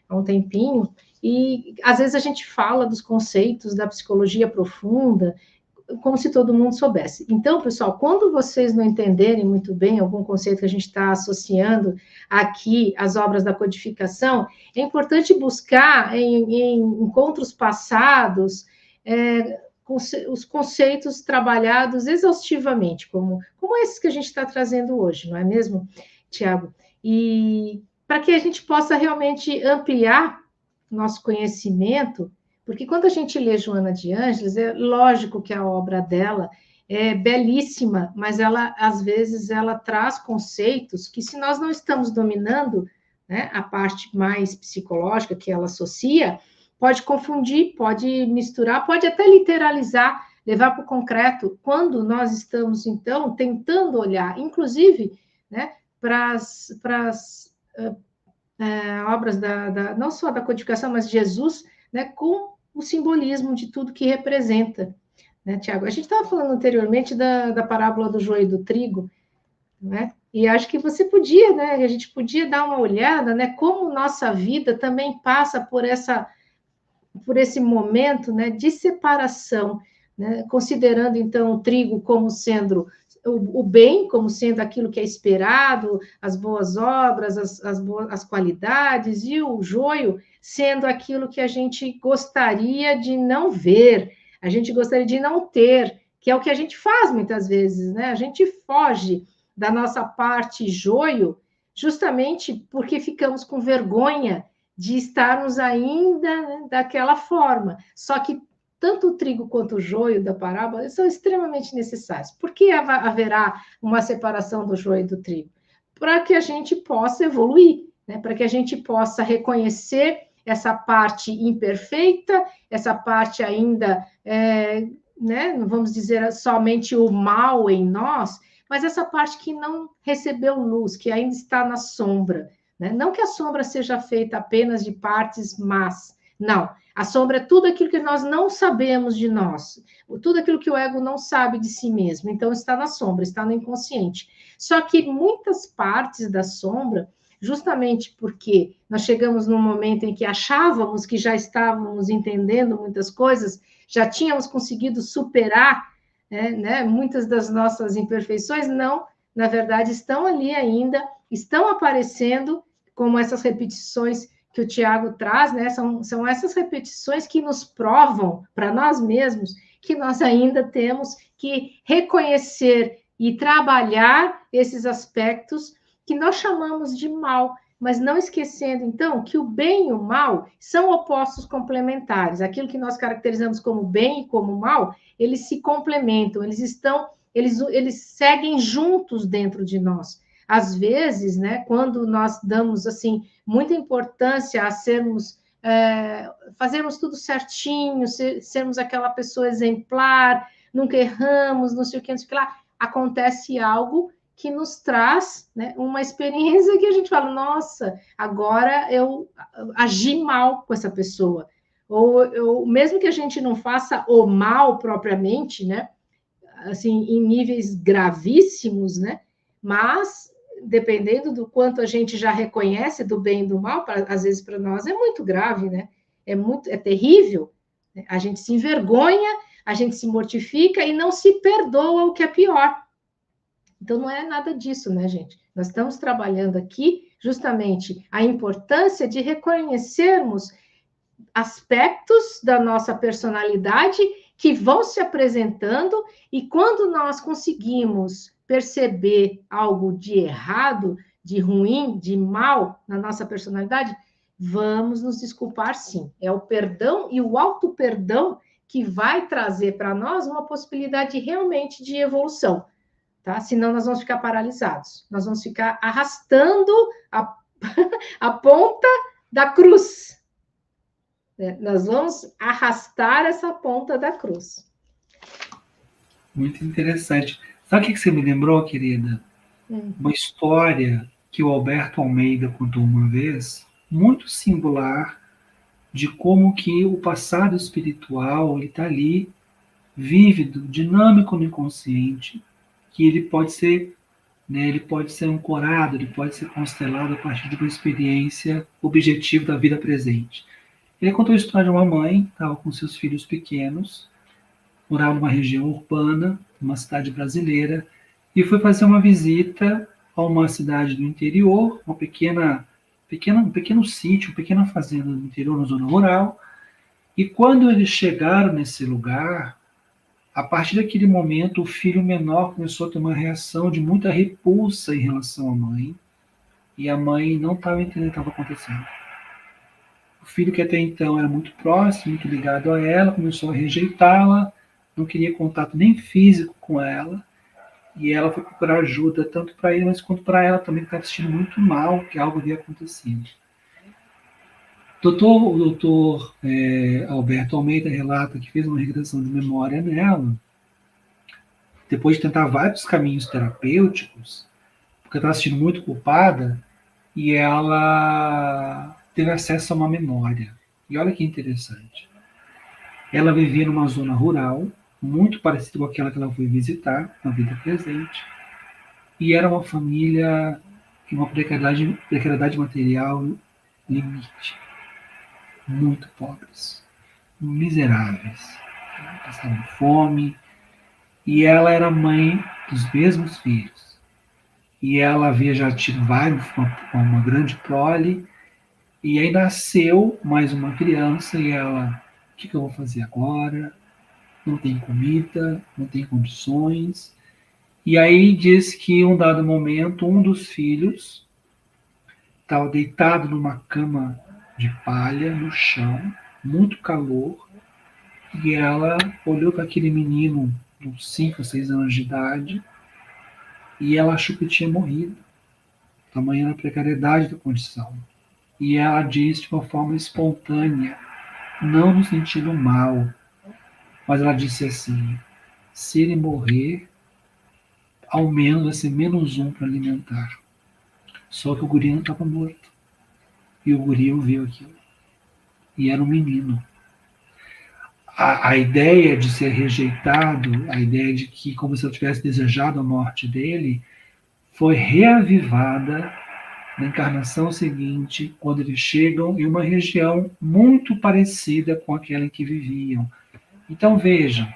há um tempinho, e às vezes a gente fala dos conceitos da psicologia profunda, como se todo mundo soubesse. Então, pessoal, quando vocês não entenderem muito bem algum conceito que a gente está associando aqui às obras da codificação, é importante buscar em encontros passados os conceitos trabalhados exaustivamente, como esses que a gente está trazendo hoje, não é mesmo, Tiago? E para que a gente possa realmente ampliar nosso conhecimento, porque quando a gente lê Joana de Ângeles, é lógico que a obra dela é belíssima, mas ela, às vezes, ela traz conceitos que, se nós não estamos dominando, né, a parte mais psicológica que ela associa, pode confundir, pode misturar, pode até literalizar, levar para o concreto, quando nós estamos, então, tentando olhar, inclusive, né, para as obras não só da codificação, mas de Jesus, né, com o simbolismo de tudo que representa, né, Tiago? A gente estava falando anteriormente da parábola do joio e do trigo, né? E acho que você podia, né? A gente podia dar uma olhada, né? Como nossa vida também passa por esse momento, né, de separação, né? Considerando então o trigo como sendo o bem, como sendo aquilo que é esperado, as boas obras, as qualidades, e o joio sendo aquilo que a gente gostaria de não ver, a gente gostaria de não ter, que é o que a gente faz muitas vezes, né? A gente foge da nossa parte joio, justamente porque ficamos com vergonha de estarmos ainda, né, daquela forma. Só que tanto o trigo quanto o joio da parábola são extremamente necessários. Por que haverá uma separação do joio e do trigo? Para que a gente possa evoluir, né? Para que a gente possa reconhecer essa parte imperfeita, essa parte ainda, né, não vamos dizer somente o mal em nós, mas essa parte que não recebeu luz, que ainda está na sombra. Né? Não que a sombra seja feita apenas de partes más, não. A sombra é tudo aquilo que nós não sabemos de nós, tudo aquilo que o ego não sabe de si mesmo. Então, está na sombra, está no inconsciente. Só que muitas partes da sombra, justamente porque nós chegamos num momento em que achávamos que já estávamos entendendo muitas coisas, já tínhamos conseguido superar, né, muitas das nossas imperfeições, não, na verdade, estão ali ainda, estão aparecendo, como essas repetições que o Tiago traz, né? São essas repetições que nos provam para nós mesmos que nós ainda temos que reconhecer e trabalhar esses aspectos que nós chamamos de mal, mas não esquecendo, então, que o bem e o mal são opostos complementares. Aquilo que nós caracterizamos como bem e como mal, eles se complementam, eles seguem juntos dentro de nós. Às vezes, né, quando nós damos assim muita importância a fazermos tudo certinho, sermos aquela pessoa exemplar, nunca erramos, não sei o que, não sei o que lá, acontece algo que nos traz, né, uma experiência que a gente fala, nossa, agora eu agi mal com essa pessoa. Ou mesmo que a gente não faça o mal propriamente, né, assim, em níveis gravíssimos, né, mas dependendo do quanto a gente já reconhece do bem e do mal, às vezes para nós é muito grave, né? É terrível. Né? A gente se envergonha, a gente se mortifica e não se perdoa, o que é pior. Então não é nada disso, né, gente? Nós estamos trabalhando aqui justamente a importância de reconhecermos aspectos da nossa personalidade que vão se apresentando, e quando nós conseguimos perceber algo de errado, de ruim, de mal na nossa personalidade, Vamos nos desculpar, sim. É o perdão e o auto-perdão que vai trazer para nós uma possibilidade realmente de evolução, tá? Senão nós vamos ficar paralisados. Nós vamos ficar arrastando a, a ponta da cruz. Né? Nós vamos arrastar essa ponta da cruz. Muito interessante. Sabe o que você me lembrou, querida? Uma história que o Alberto Almeida contou uma vez, muito singular, de como que o passado espiritual está ali, vívido, dinâmico no inconsciente, que ele pode ser, né, ele pode ser ancorado, ele pode ser constelado a partir de uma experiência objetiva da vida presente. Ele contou a história de uma mãe, estava com seus filhos pequenos, morava numa região urbana, uma cidade brasileira, e foi fazer uma visita a uma cidade do interior, um pequeno sítio, uma pequena fazenda do interior, na zona rural. E quando eles chegaram nesse lugar, a partir daquele momento, o filho menor começou a ter uma reação de muita repulsa em relação à mãe, e a mãe não estava entendendo o que estava acontecendo. O filho, que até então era muito próximo, muito ligado a ela, começou a rejeitá-la, não queria contato nem físico com ela, e ela foi procurar ajuda tanto para ele, mas quanto para ela também, que estava se sentindo muito mal, que algo havia acontecido. O doutor Alberto Almeida relata que fez uma regressão de memória nela, depois de tentar vários caminhos terapêuticos, porque estava se sentindo muito culpada, e ela teve acesso a uma memória. E olha que interessante. Ela vivia numa zona rural, muito parecida com aquela que ela foi visitar na vida presente, e era uma família com uma precariedade material limite, muito pobres, miseráveis, passavam fome, e ela era mãe dos mesmos filhos. E ela havia já tido uma grande prole, e aí nasceu mais uma criança, e ela, o que eu vou fazer agora? Não tem comida, não tem condições. E aí diz que em um dado momento, um dos filhos estava deitado numa cama de palha no chão, muito calor, e ela olhou para aquele menino de uns 5 ou 6 anos de idade, e ela achou que tinha morrido, tamanha a precariedade da condição. E ela diz de uma forma espontânea, não no sentido mal, mas ela disse assim: se ele morrer, ao menos vai ser menos um para alimentar. Só que o guri não estava morto. E o guri ouviu aquilo. E era um menino. A ideia de ser rejeitado, a ideia de que, como se eu tivesse desejado a morte dele, foi reavivada na encarnação seguinte, quando eles chegam em uma região muito parecida com aquela em que viviam. Então vejam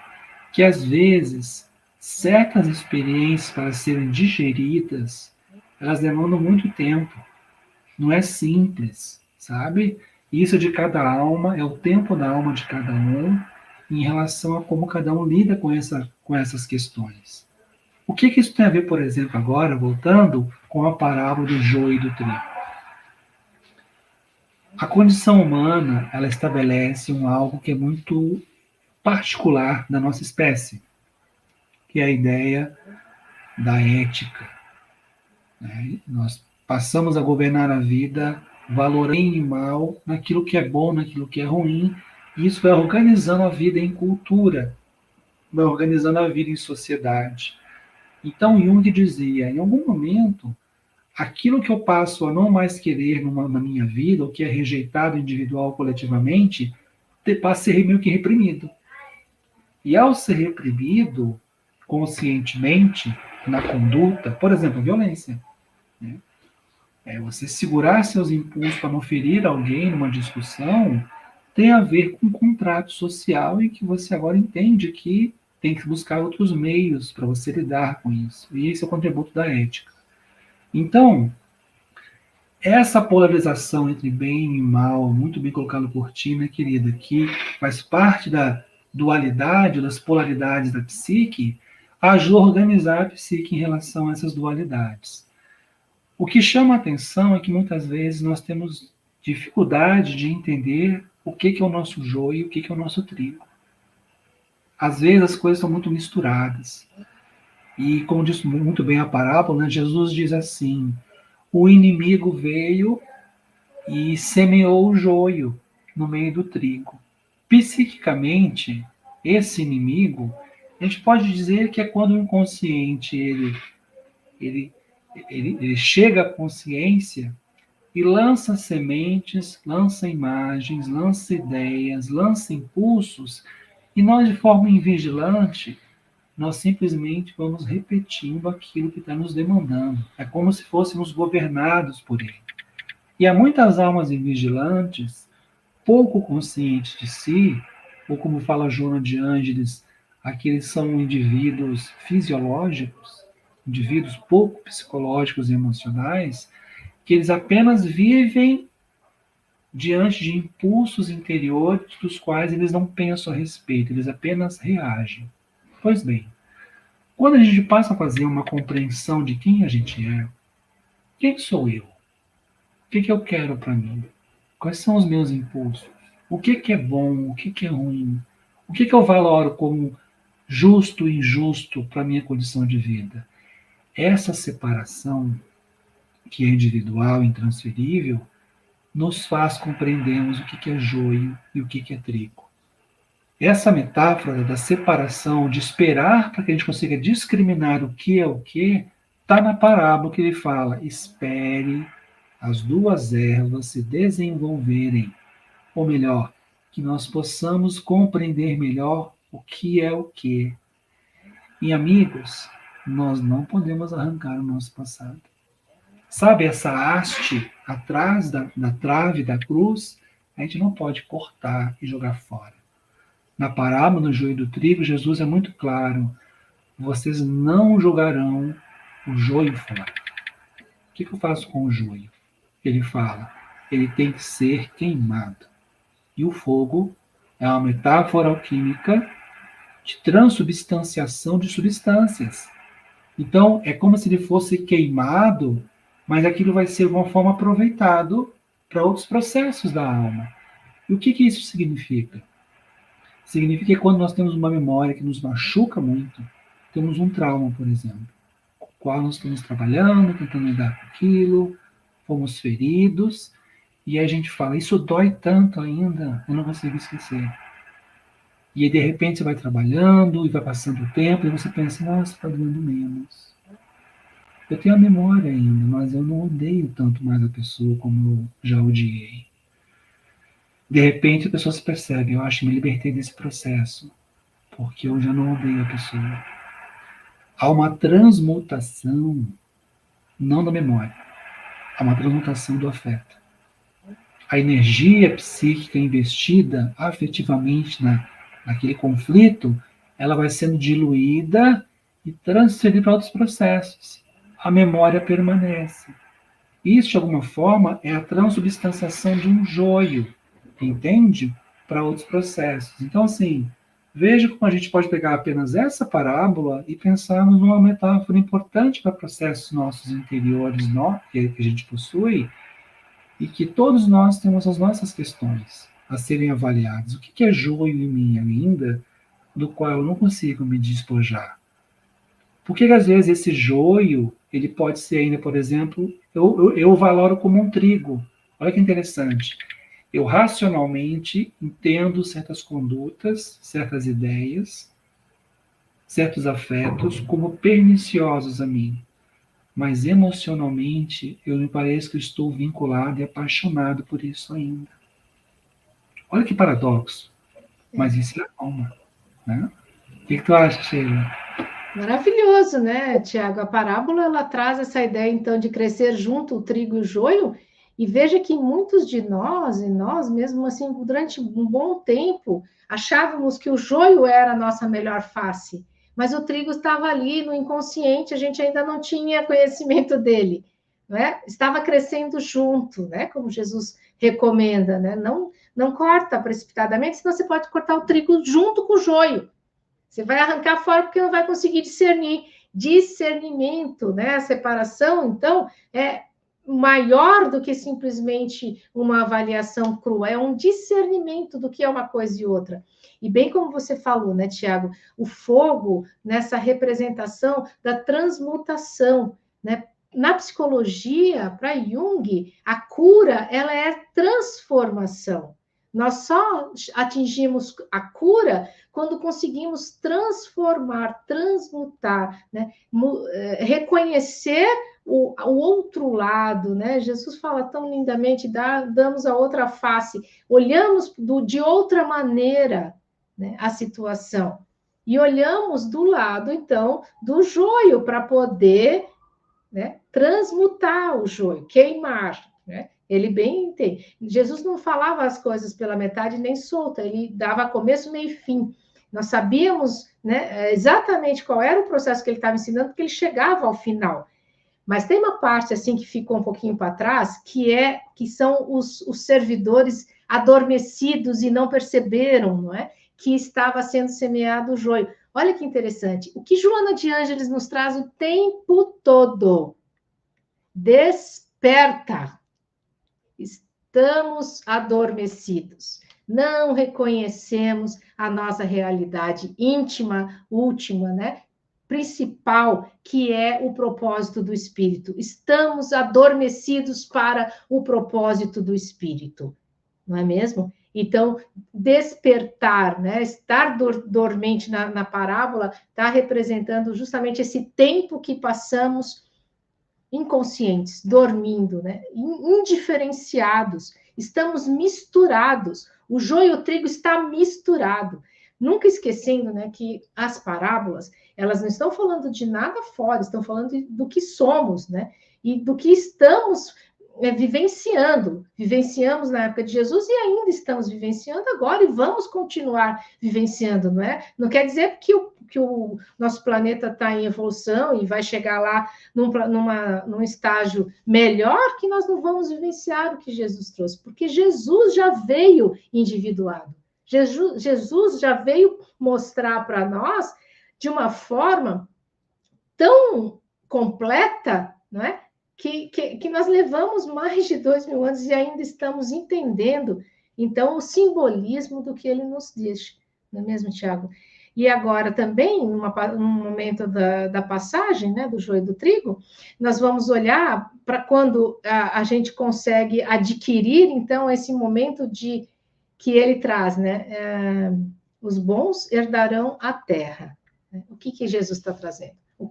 que às vezes certas experiências, para serem digeridas, elas demandam muito tempo. Não é simples, sabe? Isso de cada alma, é o tempo da alma de cada um, em relação a como cada um lida com essas questões. O que isso tem a ver, por exemplo, agora, voltando, com a parábola do joio e do trigo? A condição humana, ela estabelece algo que é muito particular da nossa espécie, que é a ideia da ética. Né? Nós passamos a governar a vida valorando bem e mal, naquilo que é bom, naquilo que é ruim, e isso vai organizando a vida em cultura, vai organizando a vida em sociedade. Então Jung dizia, em algum momento, aquilo que eu passo a não mais querer na minha vida, o que é rejeitado individual ou coletivamente, passa a ser meio que reprimido. E ao ser reprimido, conscientemente, na conduta, por exemplo, violência, né? Você segurar seus impulsos para não ferir alguém numa discussão, tem a ver com um contrato social em que você agora entende que tem que buscar outros meios para você lidar com isso. E esse é o contributo da ética. Então, essa polarização entre bem e mal, muito bem colocado por ti, minha querida, que faz parte da dualidade, das polaridades da psique, ajuda a organizar a psique em relação a essas dualidades. O que chama a atenção é que muitas vezes nós temos dificuldade de entender o que é o nosso joio e o que é o nosso trigo. Às vezes as coisas são muito misturadas. E como diz muito bem a parábola, né, Jesus diz assim: o inimigo veio e semeou o joio no meio do trigo. Psiquicamente, esse inimigo, a gente pode dizer que é quando o inconsciente ele, ele chega à consciência e lança sementes, lança imagens, lança ideias, lança impulsos, e nós, de forma invigilante, nós simplesmente vamos repetindo aquilo que está nos demandando. É como se fôssemos governados por ele. E há muitas almas invigilantes, pouco conscientes de si, ou como fala Joana de Ângeles, aqueles são indivíduos fisiológicos, indivíduos pouco psicológicos e emocionais, que eles apenas vivem diante de impulsos interiores dos quais eles não pensam a respeito, eles apenas reagem. Pois bem, quando a gente passa a fazer uma compreensão de quem a gente é, quem sou eu? O que eu quero para mim? Quais são os meus impulsos? O que é bom? O que é ruim? O que eu valoro como justo e injusto para a minha condição de vida? Essa separação, que é individual e intransferível, nos faz compreendermos o que é joio e o que é trigo. Essa metáfora da separação, de esperar para que a gente consiga discriminar o que é o que, está na parábola que ele fala: espere as duas ervas se desenvolverem. Ou melhor, que nós possamos compreender melhor o que é o que. E amigos, nós não podemos arrancar o nosso passado. Sabe essa haste atrás da trave da cruz? A gente não pode cortar e jogar fora. Na parábola do joio e do trigo, Jesus é muito claro: vocês não jogarão o joio fora. O que eu faço com o joio? Ele fala: ele tem que ser queimado. E o fogo é uma metáfora alquímica de transubstanciação de substâncias. Então, é como se ele fosse queimado, mas aquilo vai ser de uma forma aproveitado para outros processos da alma. E o que isso significa? Significa que quando nós temos uma memória que nos machuca muito, temos um trauma, por exemplo, com o qual nós estamos trabalhando, tentando lidar com aquilo, fomos feridos, e a gente fala: isso dói tanto ainda, eu não consigo esquecer. E aí, de repente, você vai trabalhando e vai passando o tempo, e você pensa: nossa, está doendo menos. Eu tenho a memória ainda, mas eu não odeio tanto mais a pessoa como eu já odiei. De repente, a pessoa se percebe: eu acho que me libertei desse processo, porque eu já não odeio a pessoa. Há uma transmutação, não da memória, há uma transmutação do afeto. A energia psíquica investida afetivamente naquele conflito, ela vai sendo diluída e transferida para outros processos. A memória permanece. Isso, de alguma forma, é a transubstanciação de um joio, entende? Para outros processos. Então, assim, veja como a gente pode pegar apenas essa parábola e pensarmos numa metáfora importante para processos nossos interiores, que a gente possui, e que todos nós temos as nossas questões a serem avaliadas. O que é joio em mim ainda, do qual eu não consigo me despojar? Porque às vezes esse joio, ele pode ser ainda, por exemplo, eu valoro como um trigo. Olha que interessante. Eu racionalmente entendo certas condutas, certas ideias, certos afetos como perniciosos a mim. Mas emocionalmente, eu me parece que eu estou vinculado e apaixonado por isso ainda. Olha que paradoxo. Mas isso é alma, né? O que tu acha, Sheila? Maravilhoso, né, Tiago? A parábola, ela traz essa ideia, então, de crescer junto o trigo e o joio, e veja que muitos de nós, e nós mesmo, assim, durante um bom tempo, achávamos que o joio era a nossa melhor face, mas o trigo estava ali no inconsciente, a gente ainda não tinha conhecimento dele, né? Estava crescendo junto, né? Como Jesus recomenda, né? Não corta precipitadamente, senão você pode cortar o trigo junto com o joio. Você vai arrancar fora porque não vai conseguir discernir. Discernimento, né? A separação, então, é maior do que simplesmente uma avaliação crua, é um discernimento do que é uma coisa e outra. E bem como você falou, né, Tiago, o fogo nessa representação da transmutação, né? Na psicologia, para Jung, a cura, ela é transformação. Nós só atingimos a cura quando conseguimos transformar, transmutar, né? Reconhecer o outro lado, né? Jesus fala tão lindamente, damos a outra face, olhamos de outra maneira, né, a situação. E olhamos do lado, então, do joio, para poder, né, transmutar o joio, queimar, né? Ele bem entende. Jesus não falava as coisas pela metade nem solta, ele dava começo, meio e fim. Nós sabíamos, né, exatamente qual era o processo que ele estava ensinando, porque ele chegava ao final. Mas tem uma parte assim que ficou um pouquinho para trás, que são os servidores adormecidos e não perceberam, não é? Que estava sendo semeado o joio. Olha que interessante. O que Joana de Ângeles nos traz o tempo todo? Desperta. Estamos adormecidos. Não reconhecemos a nossa realidade íntima, última, né? Principal, que é o propósito do Espírito. Estamos adormecidos para o propósito do Espírito, não é mesmo? Então, despertar, né? Estar dormente na parábola está representando justamente esse tempo que passamos inconscientes, dormindo, né? Indiferenciados, estamos misturados. O joio e o trigo está misturado. Nunca esquecendo, né, que as parábolas, elas não estão falando de nada fora, estão falando do que somos, né? E do que estamos vivenciamos na época de Jesus e ainda estamos vivenciando agora e vamos continuar vivenciando, não é? Não quer dizer que o nosso planeta está em evolução e vai chegar lá num estágio melhor que nós não vamos vivenciar o que Jesus trouxe, porque Jesus já veio individuado. Jesus já veio mostrar para nós de uma forma tão completa, não é? Que nós levamos mais de 2.000 anos e ainda estamos entendendo, então, o simbolismo do que ele nos diz, não é mesmo, Tiago? E agora também, num momento da passagem, né, do joio e do trigo, nós vamos olhar para quando a gente consegue adquirir, então, esse momento que ele traz, né? Os bons herdarão a terra. O que Jesus está trazendo? O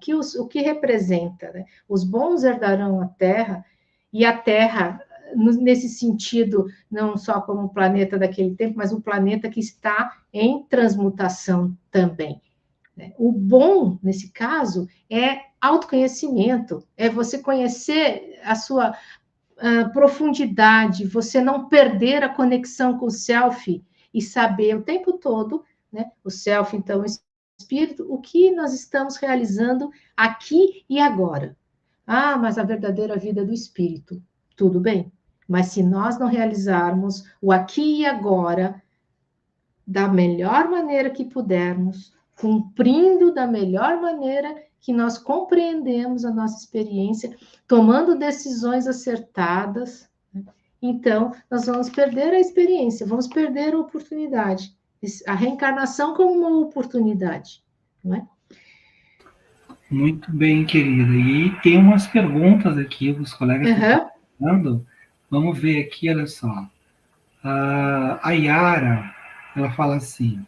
que representa, né? Os bons herdarão a terra, e a terra, nesse sentido, não só como o planeta daquele tempo, mas um planeta que está em transmutação também. O bom, nesse caso, é autoconhecimento, é você conhecer a sua profundidade, você não perder a conexão com o self e saber o tempo todo, né? O self, então, o espírito, o que nós estamos realizando aqui e agora. Ah, mas a verdadeira vida é do espírito. Tudo bem. Mas se nós não realizarmos o aqui e agora da melhor maneira que pudermos, cumprindo da melhor maneira que nós compreendemos a nossa experiência, tomando decisões acertadas, né? Então, nós vamos perder a experiência, vamos perder a oportunidade. A reencarnação como uma oportunidade, não é? Muito bem, querida. E tem umas perguntas aqui, os colegas estão falando. Vamos ver aqui, olha só. A Yara, ela fala assim: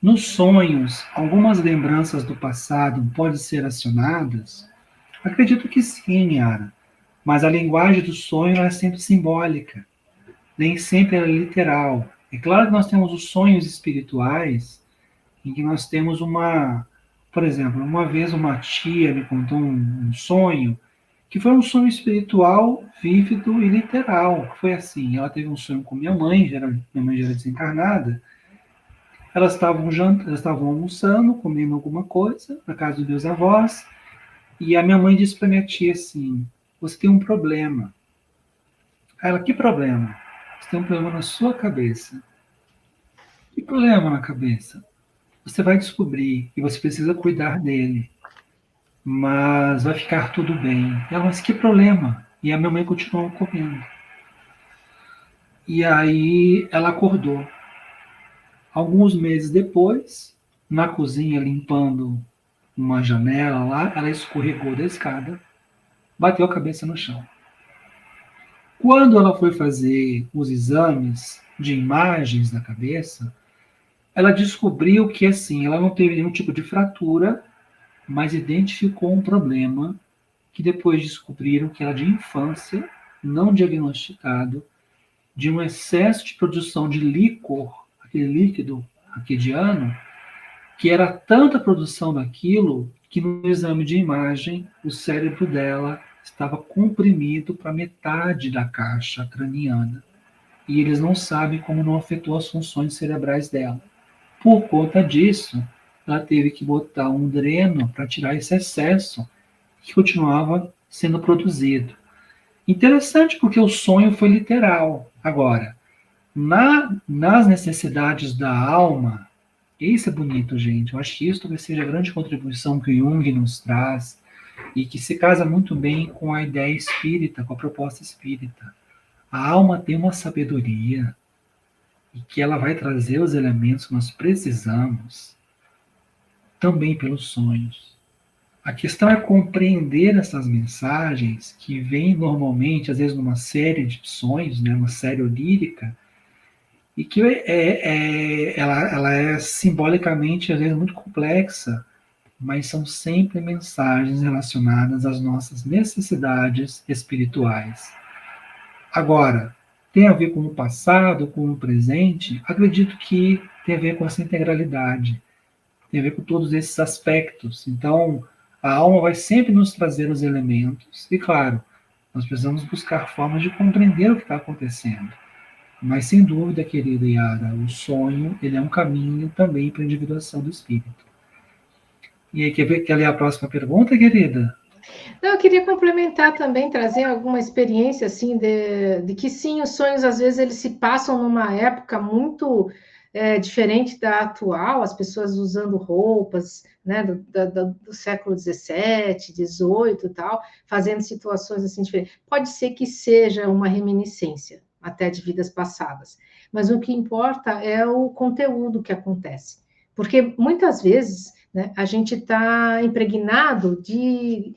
nos sonhos, algumas lembranças do passado podem ser acionadas? Acredito que sim, Yara. Mas a linguagem do sonho é sempre simbólica, nem sempre é literal. É claro que nós temos os sonhos espirituais, em que nós temos uma... Por exemplo, uma vez uma tia me contou um sonho, que foi um sonho espiritual, vívido e literal. Foi assim, ela teve um sonho com minha mãe já era desencarnada. Elas estavam almoçando, comendo alguma coisa, na casa dos meus avós, e a minha mãe disse para minha tia assim: você tem um problema. Ela: que problema? Você tem um problema na sua cabeça. Que problema na cabeça? Você vai descobrir e você precisa cuidar dele. Mas vai ficar tudo bem. Ela: mas que problema? E a minha mãe continuou comendo. E aí ela acordou. Alguns meses depois, na cozinha, limpando uma janela lá, ela escorregou da escada, bateu a cabeça no chão. Quando ela foi fazer os exames de imagens da cabeça, ela descobriu que assim, ela não teve nenhum tipo de fratura, mas identificou um problema que depois descobriram que era de infância, não diagnosticado, de um excesso de produção de líquor, aquele líquido raquidiano, que era tanta produção daquilo que no exame de imagem o cérebro dela estava comprimido para metade da caixa craniana. E eles não sabem como não afetou as funções cerebrais dela. Por conta disso, ela teve que botar um dreno para tirar esse excesso que continuava sendo produzido. Interessante porque o sonho foi literal. Agora, nas necessidades da alma, isso é bonito, gente. Eu acho que isso talvez seja a grande contribuição que o Jung nos traz e que se casa muito bem com a ideia espírita, com a proposta espírita. A alma tem uma sabedoria e que ela vai trazer os elementos que nós precisamos também pelos sonhos. A questão é compreender essas mensagens que vêm normalmente, às vezes, numa série de sonhos, né, uma série onírica, e que ela é simbolicamente, às vezes, muito complexa, mas são sempre mensagens relacionadas às nossas necessidades espirituais. Agora, tem a ver com o passado, com o presente? Acredito que tem a ver com essa integralidade, tem a ver com todos esses aspectos. Então, a alma vai sempre nos trazer os elementos, e claro, nós precisamos buscar formas de compreender o que está acontecendo. Mas, sem dúvida, querida Yara, o sonho ele é um caminho também para a individuação do espírito. E aí, quer ler a próxima pergunta, querida? Não, eu queria complementar também, trazer alguma experiência, assim, de que sim, os sonhos, às vezes, eles se passam numa época muito diferente da atual, as pessoas usando roupas, né, do século XVII, XVIII e tal, fazendo situações assim diferentes. Pode ser que seja uma reminiscência, até de vidas passadas, mas o que importa é o conteúdo que acontece, porque muitas vezes, né, a gente está impregnado de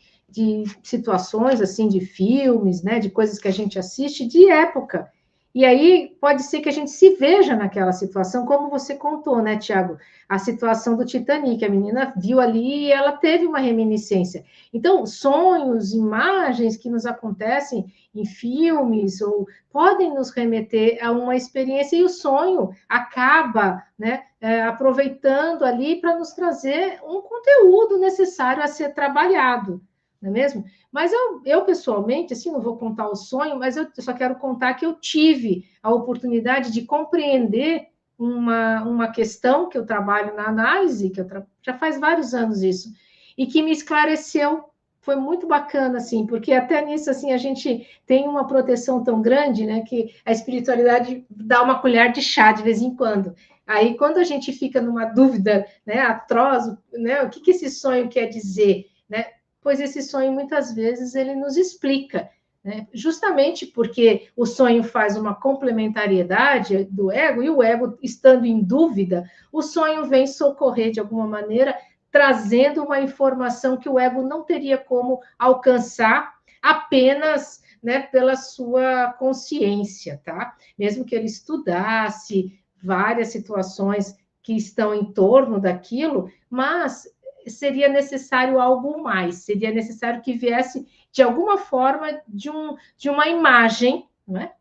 situações assim, de filmes, né, de coisas que a gente assiste de época. E aí pode ser que a gente se veja naquela situação, como você contou, né, Tiago? A situação do Titanic, a menina viu ali e ela teve uma reminiscência. Então, sonhos, imagens que nos acontecem em filmes ou podem nos remeter a uma experiência e o sonho acaba, né, aproveitando ali para nos trazer um conteúdo necessário a ser trabalhado, não é mesmo? Mas eu pessoalmente, assim, não vou contar o sonho, mas eu só quero contar que eu tive a oportunidade de compreender uma questão que eu trabalho na análise, que já faz vários anos isso, e que me esclareceu. Foi muito bacana, assim, porque até nisso, assim, a gente tem uma proteção tão grande, né, que a espiritualidade dá uma colher de chá de vez em quando. Aí, quando a gente fica numa dúvida, né, atroz, né, o que esse sonho quer dizer, né? Pois esse sonho, muitas vezes, ele nos explica, né? Justamente porque o sonho faz uma complementariedade do ego, e o ego, estando em dúvida, o sonho vem socorrer, de alguma maneira, trazendo uma informação que o ego não teria como alcançar apenas, né, pela sua consciência, tá? Mesmo que ele estudasse várias situações que estão em torno daquilo, mas seria necessário algo mais, seria necessário que viesse de alguma forma de uma imagem, não é?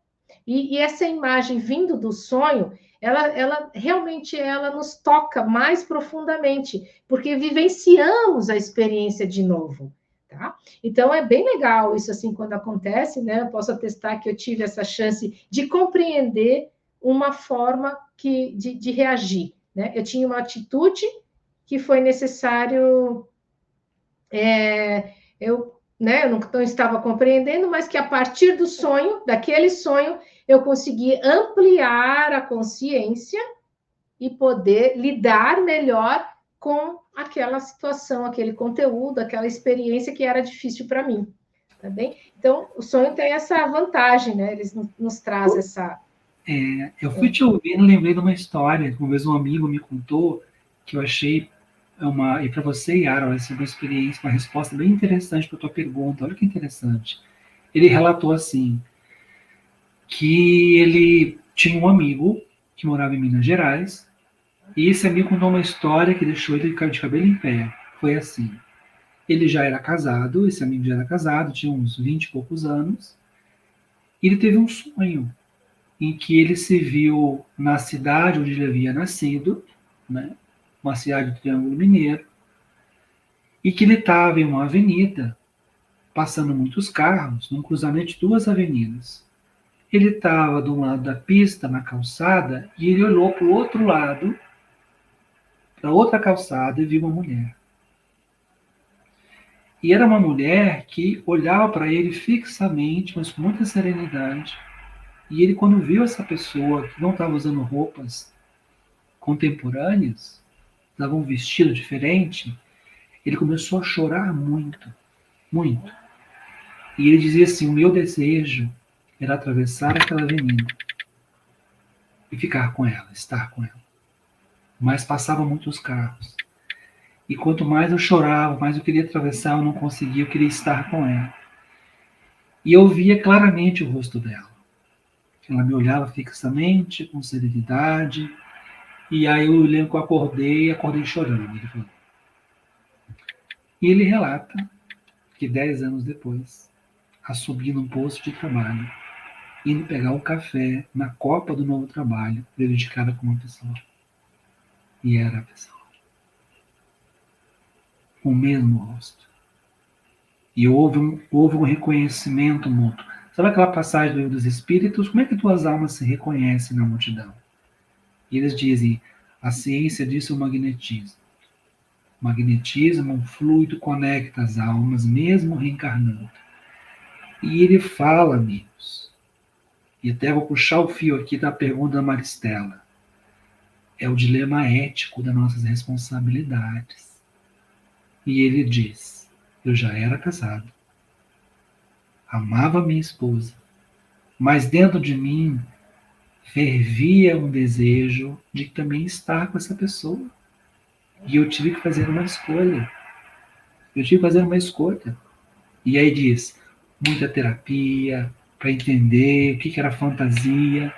E essa imagem vindo do sonho, ela realmente ela nos toca mais profundamente, porque vivenciamos a experiência de novo. Tá? Então é bem legal isso assim quando acontece, né? Eu posso atestar que eu tive essa chance de compreender uma forma de reagir. Né? Eu tinha uma atitude que foi necessário, eu não estava compreendendo, mas que a partir do sonho, daquele sonho, eu consegui ampliar a consciência e poder lidar melhor com aquela situação, aquele conteúdo, aquela experiência que era difícil para mim. tá bem? Então, o sonho tem essa vantagem, né? Eles nos traz essa... Eu fui te ouvindo, lembrei de uma história, uma vez um amigo me contou, que eu achei e para você, Yara, vai ser uma experiência, uma resposta bem interessante para a tua pergunta. Olha que interessante. Ele relatou assim, que ele tinha um amigo que morava em Minas Gerais, e esse amigo contou uma história que deixou ele de cabelo em pé. Foi assim, ele já era casado, esse amigo já era casado, tinha uns 20 e poucos anos, e ele teve um sonho em que ele se viu na cidade onde ele havia nascido, né, uma cidade do Triângulo Mineiro, e que ele estava em uma avenida, passando muitos carros, num cruzamento de duas avenidas. Ele estava do lado da pista, na calçada, e ele olhou para o outro lado, para outra calçada, e viu uma mulher. E era uma mulher que olhava para ele fixamente, mas com muita serenidade. E ele, quando viu essa pessoa que não estava usando roupas contemporâneas, usava um vestido diferente, ele começou a chorar muito, muito. E ele dizia assim: o meu desejo era atravessar aquela avenida e ficar com ela, estar com ela. Mas passavam muitos carros. E quanto mais eu chorava, mais eu queria atravessar, eu não conseguia, eu queria estar com ela. E eu via claramente o rosto dela. Ela me olhava fixamente, com serenidade. E aí eu lembro que eu acordei chorando. Ele falou. E ele relata que 10 anos depois, a subir num posto de trabalho, indo pegar um café na copa do novo trabalho, veio de cara com uma pessoa. E era a pessoa. Com o mesmo rosto. E houve um reconhecimento mútuo. Sabe aquela passagem do Livro dos Espíritos? Como é que duas almas se reconhecem na multidão? E eles dizem, a ciência diz o magnetismo. O magnetismo, um fluido conecta as almas, mesmo reencarnando. E ele fala, amigos, e até vou puxar o fio aqui da pergunta da Maristela, é o dilema ético das nossas responsabilidades. E ele diz, eu já era casado, amava minha esposa, mas dentro de mim fervia um desejo de também estar com essa pessoa. E eu tive que fazer uma escolha. E aí diz, muita terapia, para entender o que era fantasia.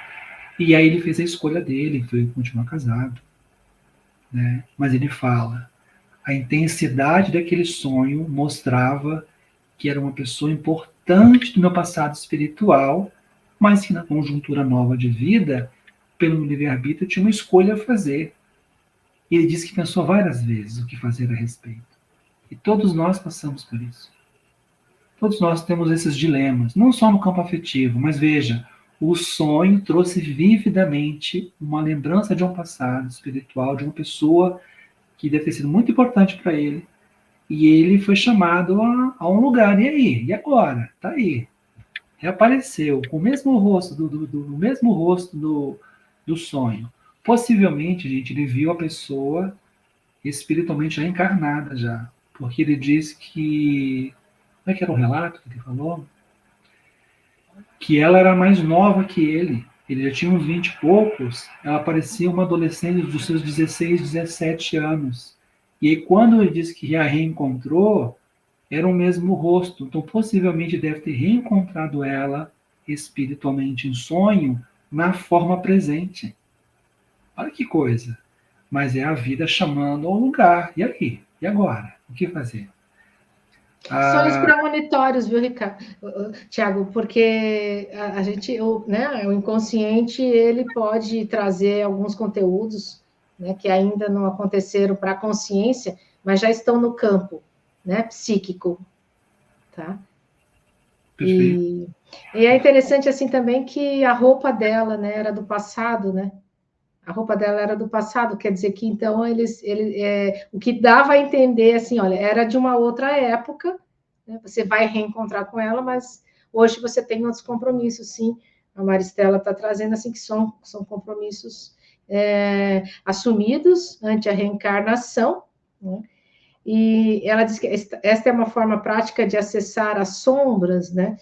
E aí ele fez a escolha dele, foi continuar casado. Né? Mas ele fala, a intensidade daquele sonho mostrava que era uma pessoa importante do meu passado espiritual, mas que na conjuntura nova de vida, pelo livre-arbítrio, tinha uma escolha a fazer. E ele disse que pensou várias vezes o que fazer a respeito. E todos nós passamos por isso. Todos nós temos esses dilemas, não só no campo afetivo, mas veja, o sonho trouxe vividamente uma lembrança de um passado espiritual, de uma pessoa que deve ter sido muito importante para ele, e ele foi chamado a um lugar. E aí? E agora? Tá aí. Reapareceu com o mesmo rosto do sonho. Possivelmente, gente, ele viu a pessoa espiritualmente já encarnada já. Porque ele diz que... Como é que era o relato que ele falou? Que ela era mais nova que ele. Ele já tinha uns 20 e poucos. Ela parecia uma adolescente dos seus 16, 17 anos. E aí, quando ele disse que a reencontrou, era o mesmo rosto. Então, possivelmente, deve ter reencontrado ela espiritualmente em sonho, na forma presente. Olha que coisa. Mas é a vida chamando ao lugar. E aí? E agora? O que fazer? Sonhos premonitórios, viu, Ricardo? Tiago, porque a gente, né, o inconsciente, ele pode trazer alguns conteúdos, né, que ainda não aconteceram para a consciência, mas já estão no campo, né, psíquico, tá? E é interessante, assim, também que a roupa dela, né, era do passado, né? A roupa dela era do passado, quer dizer que, então, o que dava a entender, assim, olha, era de uma outra época, né? Você vai reencontrar com ela, mas hoje você tem outros compromissos, sim. A Maristela está trazendo, assim, que são compromissos assumidos ante a reencarnação, né? e ela diz que esta é uma forma prática de acessar as sombras, né?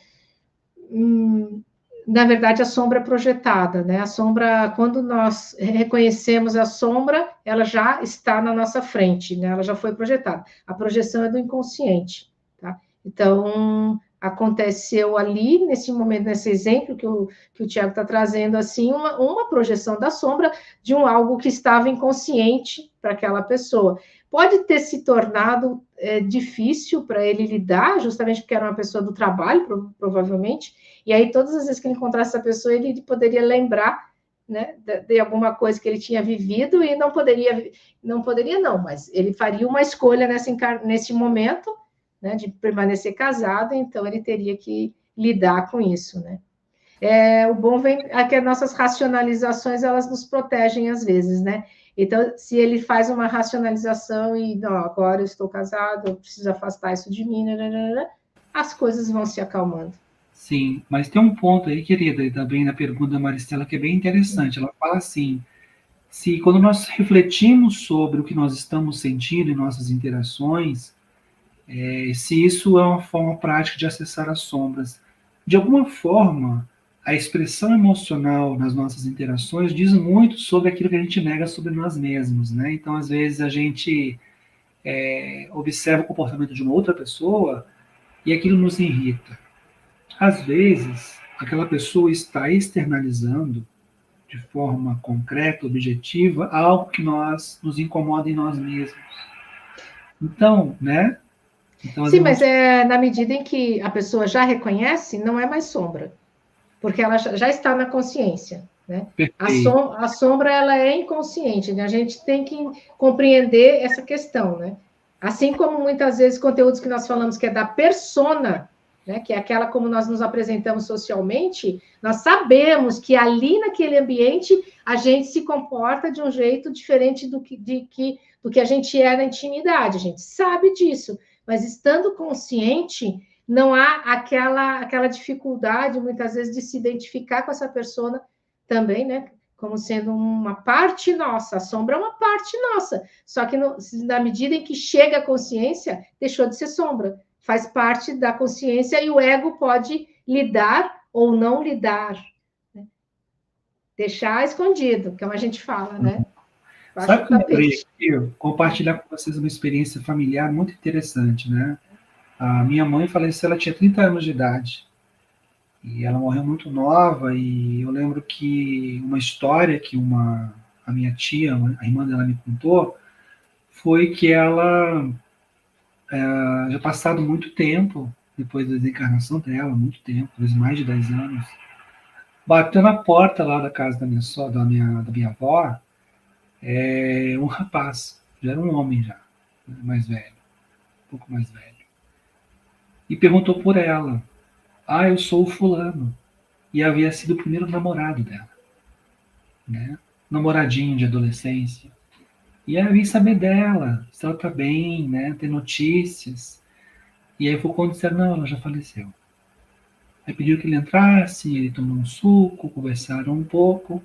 Na verdade, a sombra é projetada, né? A sombra, quando nós reconhecemos a sombra, ela já está na nossa frente, né? Ela já foi projetada. A projeção é do inconsciente, tá? Então, aconteceu ali, nesse momento, nesse exemplo que o Tiago está trazendo, assim, uma projeção da sombra de algo que estava inconsciente para aquela pessoa. Pode ter se tornado difícil para ele lidar, justamente porque era uma pessoa do trabalho, provavelmente, e aí todas as vezes que ele encontrasse essa pessoa, ele poderia lembrar, né, de alguma coisa que ele tinha vivido e não poderia não, mas ele faria uma escolha nesse momento, né, de permanecer casado, então ele teria que lidar com isso, né. O bom é que as nossas racionalizações, elas nos protegem às vezes, né? Então, se ele faz uma racionalização e, não, agora eu estou casado, eu preciso afastar isso de mim, as coisas vão se acalmando. Sim, mas tem um ponto aí, querida, e também na pergunta da Maristela, que é bem interessante. Ela fala assim, se quando nós refletimos sobre o que nós estamos sentindo em nossas interações, se isso é uma forma prática de acessar as sombras. De alguma forma, a expressão emocional nas nossas interações diz muito sobre aquilo que a gente nega sobre nós mesmos, né? Então, às vezes, a gente observa o comportamento de uma outra pessoa e aquilo nos irrita. Às vezes, aquela pessoa está externalizando de forma concreta, objetiva, algo que nos incomoda em nós mesmos. Então, né? Então, sim, mas na medida em que a pessoa já reconhece, não é mais sombra, porque ela já está na consciência, né? A sombra, ela é inconsciente, né? A gente tem que compreender essa questão, né? Assim como muitas vezes conteúdos que nós falamos que é da persona, né? Que é aquela como nós nos apresentamos socialmente, nós sabemos que ali naquele ambiente a gente se comporta de um jeito diferente do que a gente é na intimidade, a gente sabe disso, mas estando consciente, não há aquela dificuldade, muitas vezes, de se identificar com essa persona também, né? Como sendo uma parte nossa. A sombra é uma parte nossa. Só que na medida em que chega a consciência, deixou de ser sombra. Faz parte da consciência e o ego pode lidar ou não lidar. Né? Deixar escondido, como a gente fala, né? Sabe o que eu lembrei aqui? Compartilhar com vocês uma experiência familiar muito interessante, né? A minha mãe faleceu, ela tinha 30 anos de idade. E ela morreu muito nova, e eu lembro que uma história que a minha tia, a irmã dela me contou, foi que ela, já passado muito tempo, depois da desencarnação dela, muito tempo, talvez mais de 10 anos, bateu na porta lá da casa da minha avó, um rapaz, já era um homem já, mais velho, um pouco mais velho, e perguntou por ela. Ah, eu sou o fulano. E havia sido o primeiro namorado dela, né? Namoradinho de adolescência. E aí eu vim saber dela, se ela tá bem, né? Ter notícias. E aí foi quando disseram, não, ela já faleceu. Aí pediu que ele entrasse, ele tomou um suco, conversaram um pouco,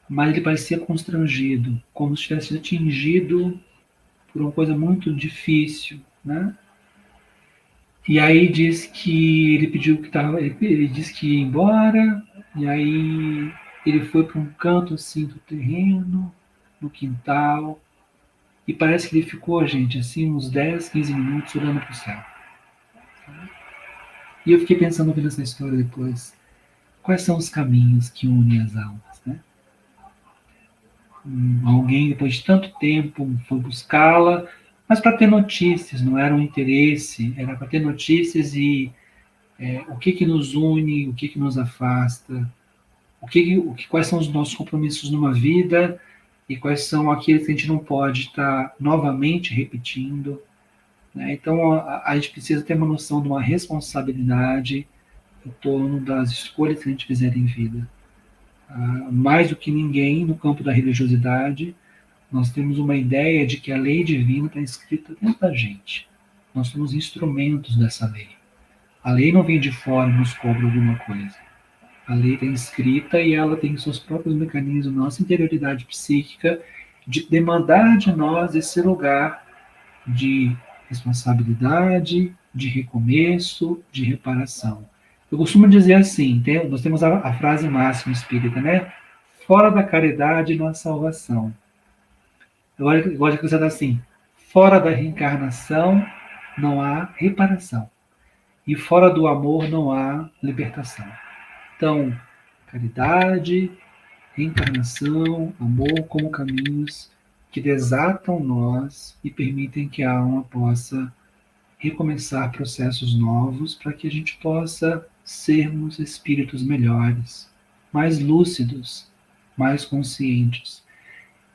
mas ele parecia constrangido, como se tivesse sido atingido por uma coisa muito difícil, né? E aí diz que ele pediu que tava, ele disse que ia embora, e aí ele foi para um canto assim do terreno, no quintal, e parece que ele ficou, gente, assim, uns 10, 15 minutos olhando para o céu. E eu fiquei pensando ouvindo essa história depois. Quais são os caminhos que unem as almas, né? Alguém, depois de tanto tempo, foi buscá-la, mas para ter notícias, não era um interesse, era para ter notícias e o que nos une, o que nos afasta, quais são os nossos compromissos numa vida e quais são aqueles que a gente não pode estar novamente repetindo. Né? Então, a gente precisa ter uma noção de uma responsabilidade em torno das escolhas que a gente fizer em vida. Mais do que ninguém, no campo da religiosidade, nós temos uma ideia de que a lei divina está escrita dentro da gente. Nós somos instrumentos dessa lei. A lei não vem de fora e nos cobra alguma coisa. A lei está escrita e ela tem seus próprios mecanismos, nossa interioridade psíquica, de demandar de nós esse lugar de responsabilidade, de recomeço, de reparação. Eu costumo dizer assim, nós temos a frase máxima espírita, né? Fora da caridade não há salvação. Eu gosto de acrescentar assim, fora da reencarnação não há reparação. E fora do amor não há libertação. Então, caridade, reencarnação, amor como caminhos que desatam nós e permitem que a alma possa recomeçar processos novos para que a gente possa sermos espíritos melhores, mais lúcidos, mais conscientes.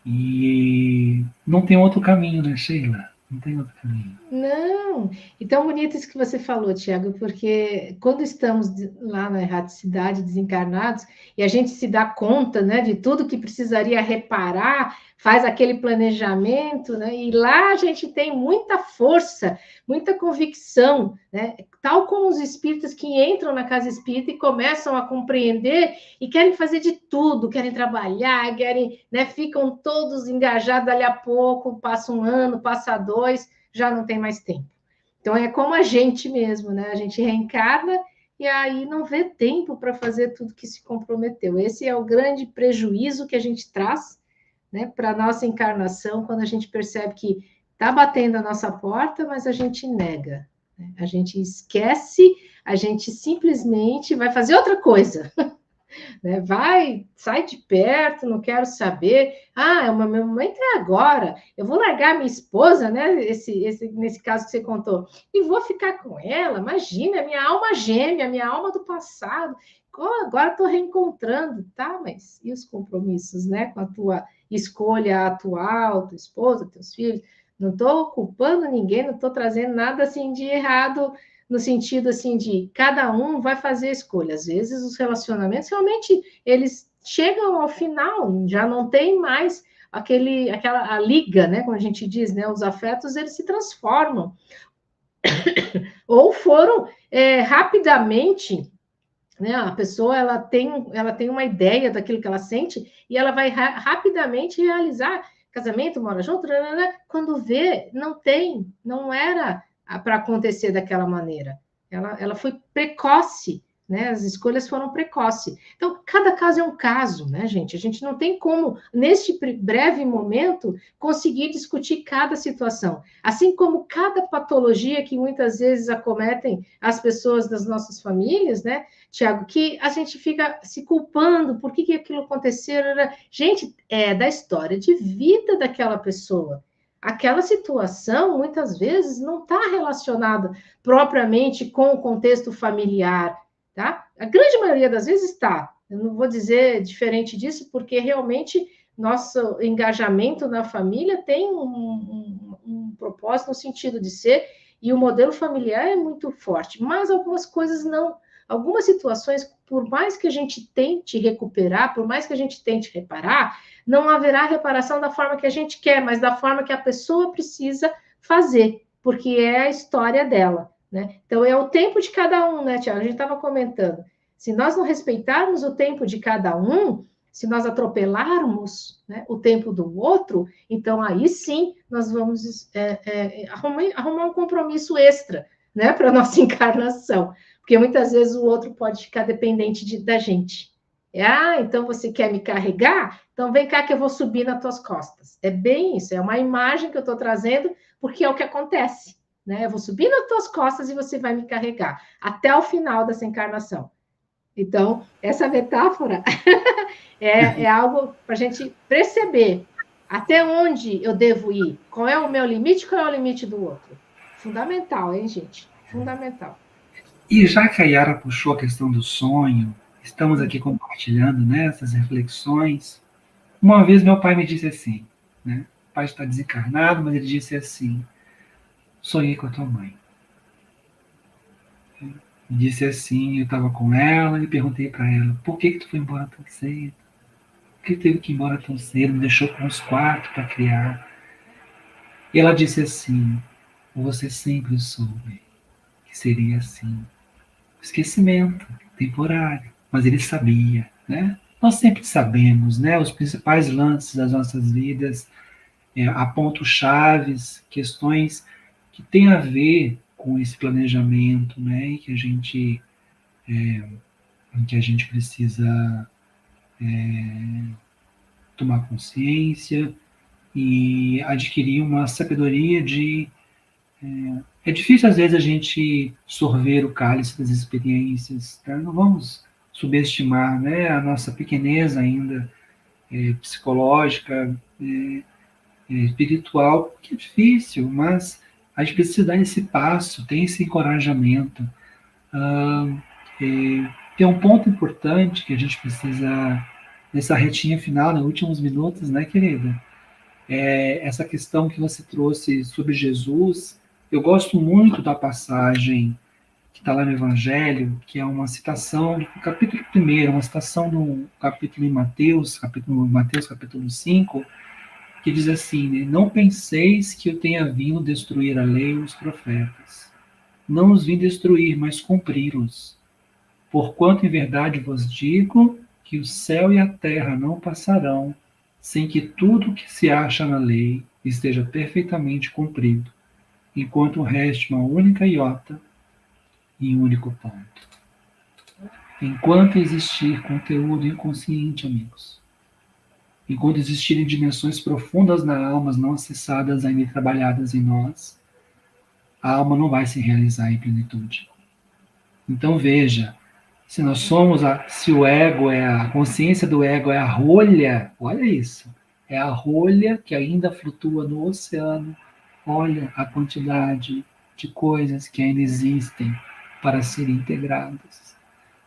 E não tem outro caminho, né, Sheila? Não tem outro caminho. Não, e tão bonito isso que você falou, Tiago, porque quando estamos lá na erraticidade, desencarnados, e a gente se dá conta, né, de tudo que precisaria reparar, faz aquele planejamento, né, e lá a gente tem muita força, muita convicção, né, tal como os espíritos que entram na casa espírita e começam a compreender e querem fazer de tudo, querem trabalhar, querem, né, ficam todos engajados, dali a pouco, passa um ano, passa dois, já não tem mais tempo. Então é como a gente mesmo, né? A gente reencarna e aí não vê tempo para fazer tudo que se comprometeu. Esse é o grande prejuízo que a gente traz, né, para a nossa encarnação, quando a gente percebe que está batendo a nossa porta, mas a gente nega, né? A gente esquece, a gente simplesmente vai fazer outra coisa. Né? Vai, sai de perto, não quero saber. Ah, meu momento é agora. Eu vou largar minha esposa, né? Nesse caso que você contou, e vou ficar com ela. Imagina, minha alma gêmea, minha alma do passado. Agora estou reencontrando, tá? Mas e os compromissos, né? Com a tua escolha atual, tua esposa, teus filhos? Não estou culpando ninguém, não estou trazendo nada assim de errado no sentido assim de cada um vai fazer a escolha. Às vezes os relacionamentos realmente eles chegam ao final, já não tem mais aquela a liga, né? Como a gente diz, né? Os afetos eles se transformam ou foram rapidamente. Né? A pessoa ela tem uma ideia daquilo que ela sente e ela vai rapidamente realizar casamento, mora junto, quando vê, não era para acontecer daquela maneira. Ela foi precoce, né? As escolhas foram precoces. Então, cada caso é um caso, né, gente? A gente não tem como, neste breve momento, conseguir discutir cada situação. Assim como cada patologia que muitas vezes acometem as pessoas das nossas famílias, né, Tiago, que a gente fica se culpando, por que aquilo aconteceu? Gente, é da história de vida daquela pessoa. Aquela situação, muitas vezes, não está relacionada propriamente com o contexto familiar, tá? A grande maioria das vezes está. Eu não vou dizer diferente disso, porque realmente nosso engajamento na família tem um propósito no sentido de ser, e o modelo familiar é muito forte, mas algumas coisas não. Algumas situações, por mais que a gente tente recuperar, por mais que a gente tente reparar, não haverá reparação da forma que a gente quer, mas da forma que a pessoa precisa fazer, porque é a história dela, né? Então, é o tempo de cada um, né, Tiago? A gente estava comentando. Se nós não respeitarmos o tempo de cada um, se nós atropelarmos, né, o tempo do outro, então aí sim nós vamos arrumar um compromisso extra, né, para a nossa encarnação. Porque muitas vezes o outro pode ficar dependente da gente. Então você quer me carregar? Então vem cá que eu vou subir nas tuas costas. É bem isso, é uma imagem que eu estou trazendo, porque é o que acontece. Né? Eu vou subir nas tuas costas e você vai me carregar até o final dessa encarnação. Então, essa metáfora é algo para a gente perceber até onde eu devo ir, qual é o meu limite, qual é o limite do outro. Fundamental, hein, gente? Fundamental. E já que a Yara puxou a questão do sonho, estamos aqui compartilhando, né, essas reflexões. Uma vez meu pai me disse assim, né? O pai está desencarnado, mas ele disse assim: sonhei com a tua mãe. Me disse assim, eu estava com ela e perguntei para ela: por que tu foi embora tão cedo? Por que teve que ir embora tão cedo? Me deixou com uns 4 para criar. E ela disse assim: você sempre soube que seria assim. Esquecimento temporário, mas ele sabia, né? Nós sempre sabemos, né? Os principais lances das nossas vidas, há pontos-chaves, questões que têm a ver com esse planejamento, né, e que a gente precisa tomar consciência e adquirir uma sabedoria de... É difícil, às vezes, a gente sorver o cálice das experiências, tá? Não vamos subestimar, né, a nossa pequenez ainda, psicológica, espiritual, porque é difícil, mas a gente precisa dar esse passo, ter esse encorajamento. Tem um ponto importante que a gente precisa, nessa retinha final, nos últimos minutos, né, querida? Essa questão que você trouxe sobre Jesus. Eu gosto muito da passagem que está lá no Evangelho, que é uma citação do capítulo 1, uma citação do capítulo em Mateus, capítulo 5, que diz assim, né, não penseis que eu tenha vindo destruir a lei e os profetas. Não os vim destruir, mas cumpri-los. Porquanto em verdade vos digo que o céu e a terra não passarão sem que tudo que se acha na lei esteja perfeitamente cumprido, enquanto reste uma única iota e um único ponto. Enquanto existir conteúdo inconsciente, amigos, enquanto existirem dimensões profundas na alma, não acessadas ainda e trabalhadas em nós, a alma não vai se realizar em plenitude. Então veja, se nós somos se o ego a consciência do ego é a rolha, olha isso, é a rolha que ainda flutua no oceano, olha a quantidade de coisas que ainda existem para serem integradas.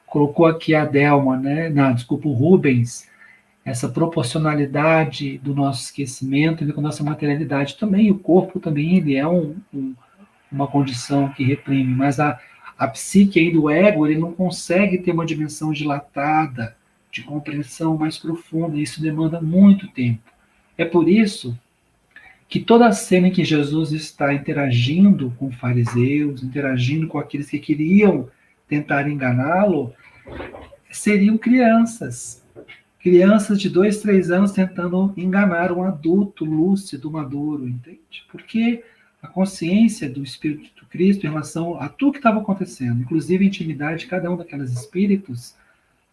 Colocou aqui a Delma, né? Não, desculpa, o Rubens, essa proporcionalidade do nosso esquecimento com a nossa materialidade também. O corpo também ele é uma condição que reprime, mas a psique aí do ego, ele não consegue ter uma dimensão dilatada, de compreensão mais profunda, e isso demanda muito tempo. É por isso que toda a cena em que Jesus está interagindo com fariseus, interagindo com aqueles que queriam tentar enganá-lo, seriam crianças de 2, 3 anos tentando enganar um adulto lúcido, maduro, entende? Porque a consciência do Espírito de Cristo em relação a tudo que estava acontecendo, inclusive a intimidade de cada um daqueles espíritos,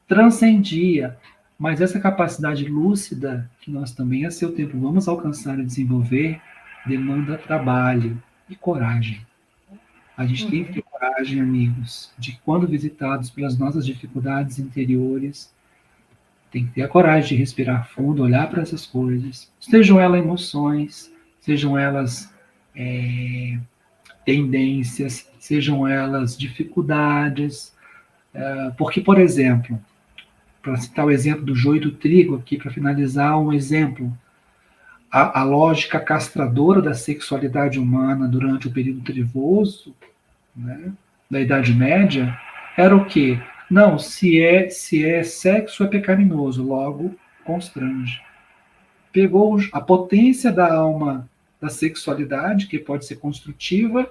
transcendia. Mas essa capacidade lúcida, que nós também, a seu tempo, vamos alcançar e desenvolver, demanda trabalho e coragem. A gente tem que ter coragem, amigos, de quando visitados pelas nossas dificuldades interiores, tem que ter a coragem de respirar fundo, olhar para essas coisas, sejam elas emoções, sejam elas tendências, sejam elas dificuldades. Porque, por exemplo, para citar o exemplo do joio e do trigo aqui, para finalizar, um exemplo, a lógica castradora da sexualidade humana durante o período trevoso, né, da Idade Média, era o quê? Não, se é sexo é pecaminoso, logo constrange. Pegou a potência da alma da sexualidade, que pode ser construtiva,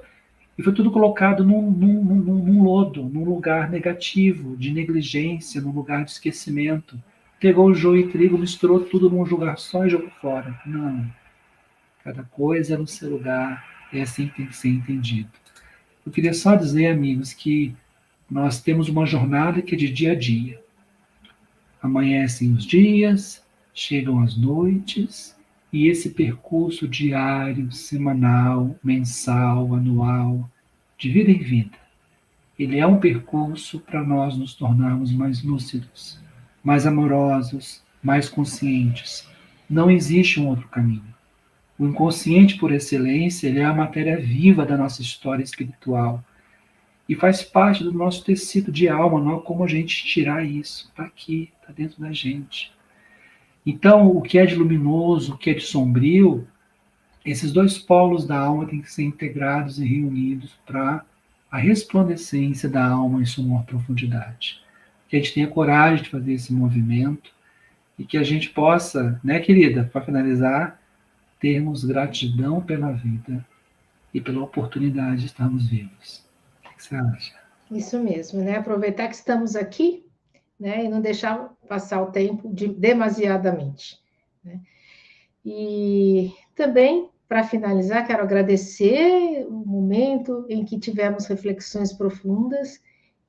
e foi tudo colocado num lodo, num lugar negativo, de negligência, num lugar de esquecimento. Pegou o joio e trigo, misturou tudo num lugar só e jogou fora. Não. Cada coisa é no seu lugar, é assim que tem que ser entendido. Eu queria só dizer, amigos, que nós temos uma jornada que é de dia a dia. Amanhecem os dias, chegam as noites, e esse percurso diário, semanal, mensal, anual, de vida em vida, ele é um percurso para nós nos tornarmos mais lúcidos, mais amorosos, mais conscientes. Não existe um outro caminho. O inconsciente, por excelência, ele é a matéria viva da nossa história espiritual e faz parte do nosso tecido de alma. Não há como a gente tirar isso. Está aqui, está dentro da gente. Então, o que é de luminoso, o que é de sombrio, esses dois polos da alma têm que ser integrados e reunidos para a resplandecência da alma em sua maior profundidade. Que a gente tenha coragem de fazer esse movimento e que a gente possa, né, querida, para finalizar, termos gratidão pela vida e pela oportunidade de estarmos vivos. O que você acha? Isso mesmo, né? Aproveitar que estamos aqui, né, e não deixar passar o tempo demasiadamente, né? E também, para finalizar, quero agradecer o momento em que tivemos reflexões profundas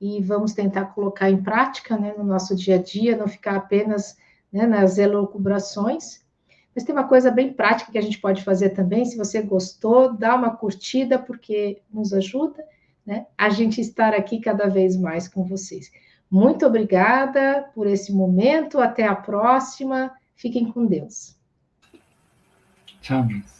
e vamos tentar colocar em prática, né, no nosso dia a dia, não ficar apenas, né, nas elucubrações. Mas tem uma coisa bem prática que a gente pode fazer também. Se você gostou, dá uma curtida, porque nos ajuda, né, a gente estar aqui cada vez mais com vocês. Muito obrigada por esse momento. Até a próxima. Fiquem com Deus. Tchau, Miss.